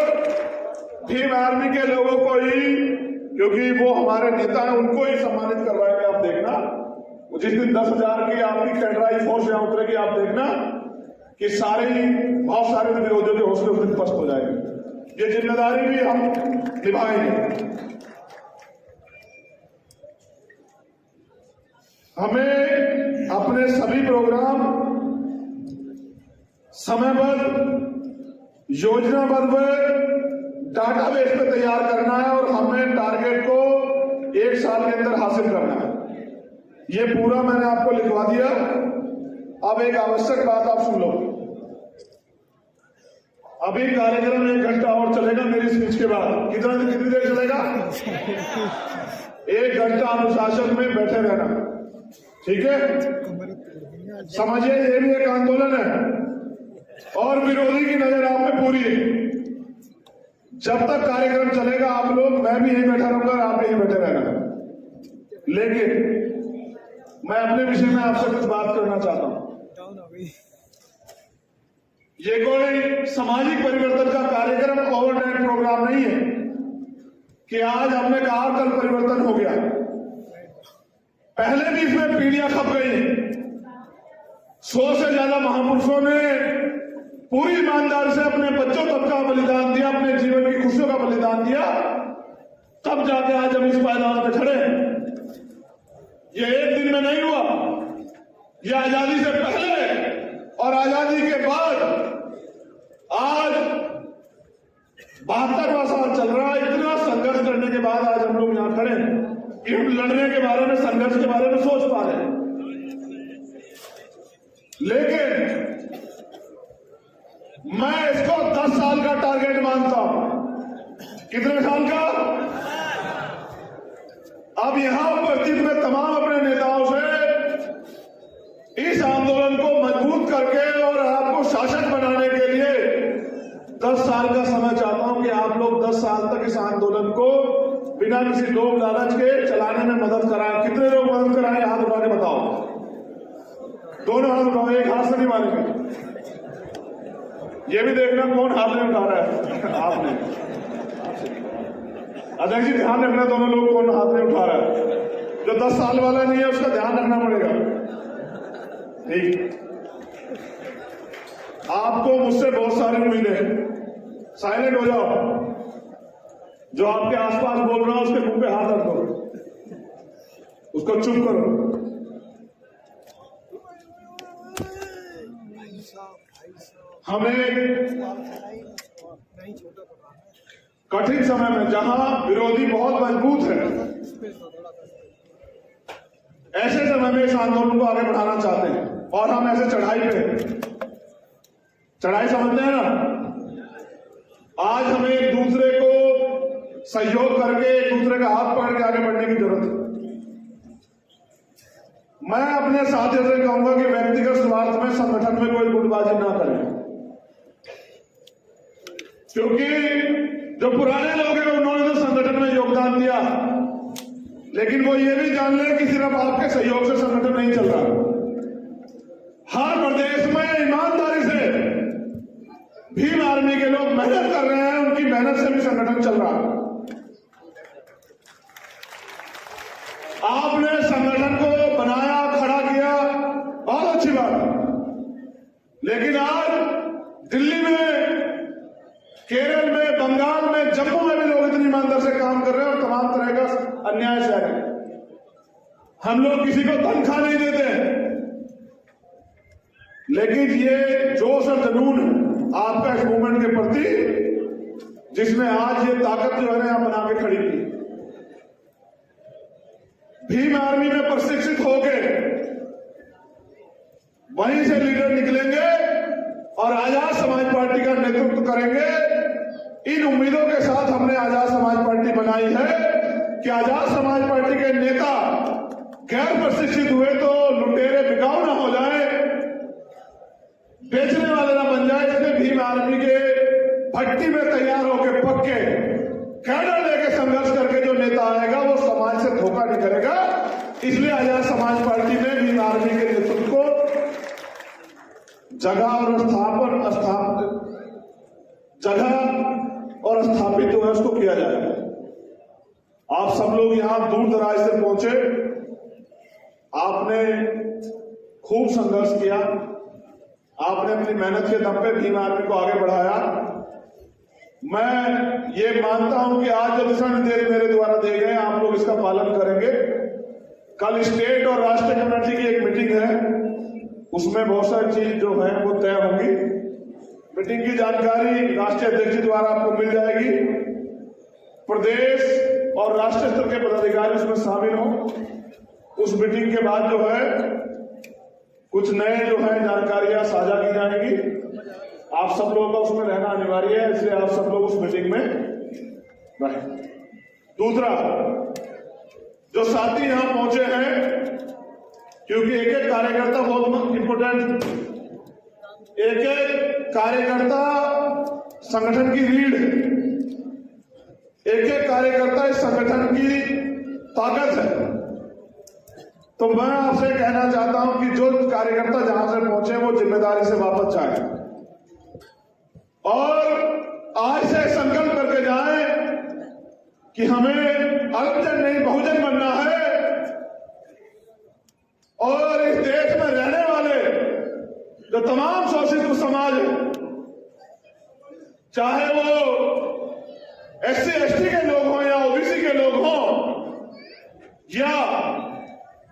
भीम आर्मी के लोगों को ही, क्योंकि वो हमारे नेता हैं, उनको ही सम्मानित करवाएंगे। आप देखना, जिस दिन 10,000 की आपकी कैडराई फोर्स यहां उतरेगी, आप देखना कि बहुत सारे विरोधियों के हौसले उस दिन पस्त हो जाएंगे। ये जिम्मेदारी भी हम निभाएंगे। हमें अपने सभी प्रोग्राम समयबद्ध, योजनाबद्ध डाटाबेस पे तैयार करना है और हमें टारगेट को 1 साल के अंदर हासिल करना है। ये पूरा मैंने आपको लिखवा दिया। अब एक आवश्यक बात आप सुन लो। अभी कार्यक्रम 1 घंटा और चलेगा मेरी स्पीच के बाद। कितनी देर चलेगा? 1 घंटा अनुशासन में बैठे रहना, ठीक है? समझिए ये भी एक आंदोलन है और विरोधी की नजर आप पे पूरी है। जब तक कार्यक्रम चलेगा आप लोग, मैं भी यहीं बैठा रहूंगा और आप यहीं बैठे रहना। लेकिन मैं अपने विषय में आपसे कुछ बात करना चाहता हूं। ये कोई सामाजिक परिवर्तन का कार्यक्रम, ओवरनाइट प्रोग्राम नहीं है कि आज हमने कहा कल परिवर्तन हो गया। पहले भी इसमें पीढ़ियां खप गई। 100 से ज्यादा महापुरुषों ने पूरी ईमानदारी से अपने बच्चों तक का बलिदान दिया, अपने जीवन की खुशियों का बलिदान दिया, तब जाके आज हम इस पायदान पे खड़े हैं। ये एक दिन में नहीं हुआ, ये आजादी से पहले और आजादी के बाद आज 72वां साल चल रहा है। इतना संघर्ष करने के बाद आज हम लोग यहां खड़े हैं कि हम लड़ने के बारे में, संघर्ष के बारे में सोच पा रहे हैं। लेकिन मैं इसको 10 साल का टारगेट मानता हूं। कितने साल का? अब यहां उपस्थित मैं तमाम अपने नेताओं से इस आंदोलन को मजबूत करके और आपको शासक बनाने के लिए 10 साल का समय चाहता हूं कि आप लोग 10 साल तक इस आंदोलन को बिना किसी लोभ लालच के चलाने में मदद कराएं। कितने लोग मदद कराएं? हाथ उठा के बताओ। दोनों हाथ उठाओ, एक हाथ से नहीं मारेंगे। ये भी देखना कौन हाथ में उठा रहा है। आपने अध्यक्ष जी ध्यान रखना, दोनों लोग कौन हाथ में उठा रहा है। जो 10 साल वाला नहीं है उसका ध्यान रखना पड़ेगा, ठीक? आपको मुझसे बहुत सारी उम्मीदें हैं। साइलेंट हो जाओ। जो आपके आसपास बोल रहा है उसके मुंह पे हाथ रखो, उसको चुप करो। हमें कठिन समय में, जहां विरोधी बहुत मजबूत है, ऐसे समय में इस आंदोलन को आगे बढ़ाना चाहते हैं। और हम ऐसे चढ़ाई पे, चढ़ाई समझते हैं ना, आज हमें एक दूसरे को सहयोग करके, एक दूसरे का हाथ पकड़ के आगे बढ़ने की जरूरत है। मैं अपने साथियों से कहूंगा कि व्यक्तिगत स्वार्थ में संगठन में कोई गुटबाजी ना करें, क्योंकि जो पुराने लोग हैं उन्होंने तो संगठन में योगदान दिया, लेकिन वो ये भी जान ले कि सिर्फ आपके सहयोग से संगठन नहीं चल रहा। हर प्रदेश में ईमानदारी से भीम आर्मी के लोग मेहनत कर रहे हैं, उनकी मेहनत से भी संगठन चल रहा है। आपने संगठन को बनाया, खड़ा किया, बहुत अच्छी बात है। लेकिन आज दिल्ली में, केरल में, बंगाल में, जम्मू में भी लोग इतनी ईमानदारी से काम कर रहे हैं और तमाम तरह का अन्याय सह रहे हैं। हम लोग किसी को तनख्वाह नहीं देते, लेकिन ये जोश और जुनून है आपका इस मूवमेंट के प्रति, जिसने आज ये ताकत जो है ना यहां बना के खड़ी की। भीम आर्मी में प्रशिक्षित होके वहीं से लीडर निकलेंगे और आजाद समाज पार्टी का नेतृत्व करेंगे। इन उम्मीदों के साथ हमने आजाद समाज पार्टी बनाई है कि आजाद समाज पार्टी के नेता गैर प्रशिक्षित हुए तो लुटेरे बिकाऊ ना हो जाए, बेचने वाले ना बन जाए। इसलिए भीम आर्मी के भट्टी में तैयार होकर पक्के कैडर लेके संघर्ष करके जो नेता आएगा वो समाज से धोखा नहीं करेगा। इसलिए आजाद समाज पार्टी में भीम आर्मी के नेतृत्व को जगह और स्थापित जो है उसको किया जाएगा। आप सब लोग यहां दूर दराज से पहुंचे, आपने खूब संघर्ष किया, आपने अपनी मेहनत के दम पे भीम आर्मी को आगे बढ़ाया। मैं ये मानता हूं कि आज जो दिशा निर्देश मेरे द्वारा दिए गए आप लोग इसका पालन करेंगे। कल स्टेट और राष्ट्रीय कमेटी की एक मीटिंग है, उसमें बहुत सारी चीज जो है वो तय होंगी। मीटिंग की जानकारी राष्ट्रीय अध्यक्ष द्वारा आपको मिल जाएगी। प्रदेश और राष्ट्रीय स्तर के पदाधिकारी उसमें शामिल हों। उस मीटिंग के बाद जो है कुछ नए जो है जानकारियां साझा की जाएंगी आप सब लोगों का उसमें रहना अनिवार्य है, इसलिए आप सब लोग उस मीटिंग में रहे। दूसरा, जो साथी यहां पहुंचे हैं, क्योंकि एक एक कार्यकर्ता बहुत इंपोर्टेंट, एक एक कार्यकर्ता संगठन की रीढ़, एक एक कार्यकर्ता इस संगठन की ताकत है। तो मैं आपसे कहना चाहता हूं कि जो कार्यकर्ता जहां से पहुंचे वो जिम्मेदारी से वापस जाए और आज से संकल्प करके जाए कि हमें अल्पजन नहीं बहुजन बनना है और इस देश में रहने वाले जो तमाम शोषित समाज है, चाहे वो SC ST के लोग हों या OBC के लोग हों या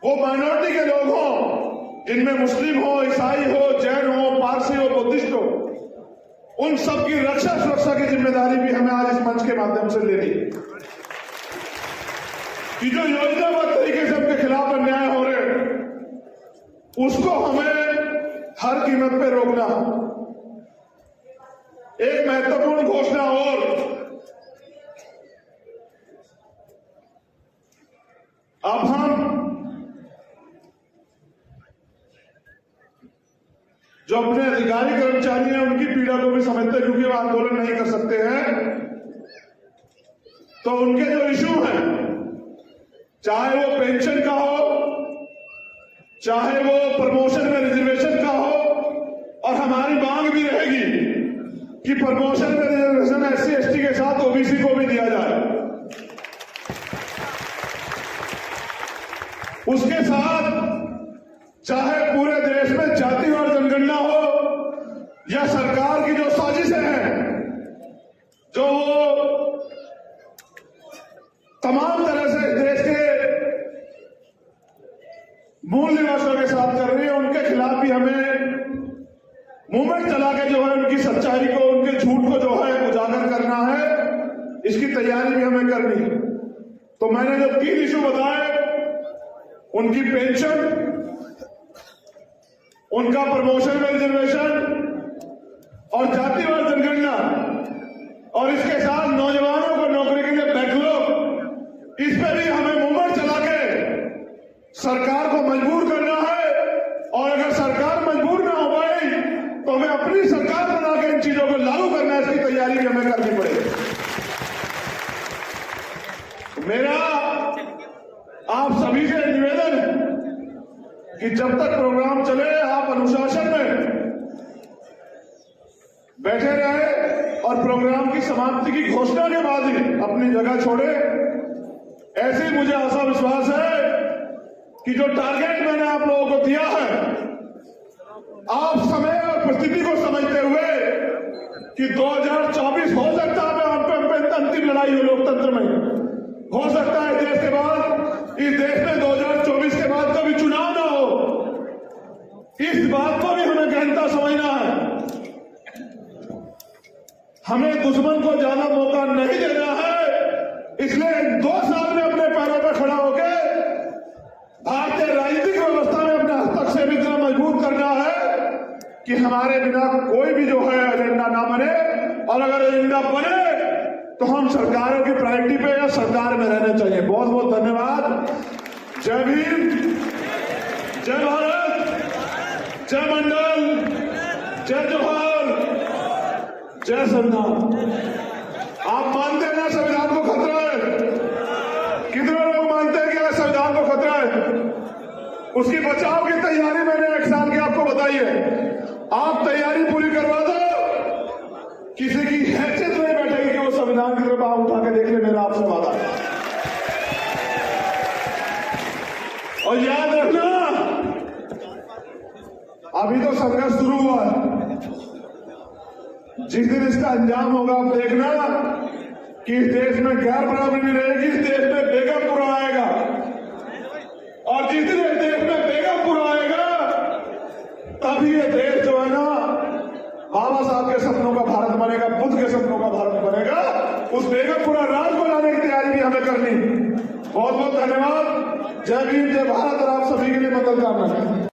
वो माइनॉरिटी के लोग हों, जिनमें मुस्लिम हो, ईसाई हो, जैन हो, पारसी हो, बुद्धिस्ट हो, उन सब की रक्षा सुरक्षा की जिम्मेदारी भी हमें आज इस मंच के माध्यम से लेनी है कि जो योजनाबद्ध तरीके से उनके खिलाफ अन्याय हो रहे हैं उसको हमें हर कीमत पे रोकना। एक महत्वपूर्ण घोषणा और, अब हम जो अपने अधिकारी कर्मचारी हैं उनकी पीड़ा को भी समझते हैं, क्योंकि वो आंदोलन नहीं कर सकते हैं, तो उनके जो इशू हैं, चाहे वो पेंशन का हो, चाहे वो प्रमोशन में रिजर्वेशन का हो, और हमारी मांग भी रहेगी कि प्रमोशन में रिजर्वेशन SC ST के साथ OBC को भी दिया जाए। उसके साथ चाहे पूरे देश में जातिवार जनगणना हो या सरकार की जो साजिशें हैं, जो तमाम तरह से देश के मूल निवासियों के साथ कर रही है, उनके खिलाफ भी हमें मूवमेंट चला के जो है उनकी सच्चाई को, उनके झूठ को जो है उजागर करना है। इसकी तैयारी भी हमें करनी है। तो मैंने जो 3 इशू बताए, उनकी पेंशन, उनका प्रमोशन में रिजर्वेशन और जातिवार जनगणना, और इसके साथ नौजवानों को नौकरी के लिए बैकलॉग, इस पर भी हमें मूवमेंट चला के सरकार को मजबूर करना है। और अगर सरकार मजबूर ना हो पाई तो हमें अपनी सरकार बना के इन चीजों को लागू करना है। इसकी तैयारी भी हमें करनी पड़ेगी। मेरा आप सभी से निवेदन है कि जब तक प्रोग्राम चले आप अनुशासन में बैठे रहे और प्रोग्राम की समाप्ति की घोषणा के बाद ही अपनी जगह छोड़े। ऐसे ही मुझे आशा विश्वास है कि जो टारगेट मैंने आप लोगों को दिया है, आप समय और परिस्थिति को समझते हुए कि 2024 हो सकता है अंतिम लड़ाई हो लोकतंत्र में, हो सकता है देश के बाद, इस देश में 2024 के बाद कभी चुनाव ना हो। इस बात को भी हमें गहनता समझना है। हमें दुश्मन को ज्यादा मौका नहीं देना है। इसलिए 2 साल में अपने पैरों पर खड़ा होकर भारतीय राजनीतिक व्यवस्था में अपना हस्तक्षेप इतना मजबूत करना है कि हमारे बिना कोई भी जो है एजेंडा ना बने, और अगर एजेंडा बने तो हम सरकारों की प्रायोरिटी पे या सरकार में रहने चाहिए। बहुत बहुत धन्यवाद। जय भीम, जय भारत, जय मंडल, जय जोहर, जय संविधान। आप मानते हैं ना संविधान को खतरा है? कितने लोग मानते हैं कि संविधान को खतरा है? उसकी बचाव की तैयारी मैंने 1 साल की आपको बताई है। आप तैयारी पूरी करवा दो। किसी की हैसियत नहीं बैठेगी कि वो संविधान की तरफ आप उठा के देख ले। मेरा आपसे वादा है। और याद रखना, अभी तो संघर्ष शुरू हुआ है। जिस दिन इसका अंजाम होगा आप देखना कि इस देश में गैर बराबरी नहीं रहेगी। इस देश में बेगमपुरा आएगा, और जिस दिन इस देश में बेगमपुरा आएगा तभी ये देश जो है ना बाबा साहब के सपनों का भारत बनेगा, बुद्ध के सपनों का भारत बनेगा। उस बेगमपुरा राज को लाने की तैयारी भी हमें करनी। बहुत बहुत धन्यवाद। जय भीम, जय भारत, और आप सभी के लिए मंगल कामना।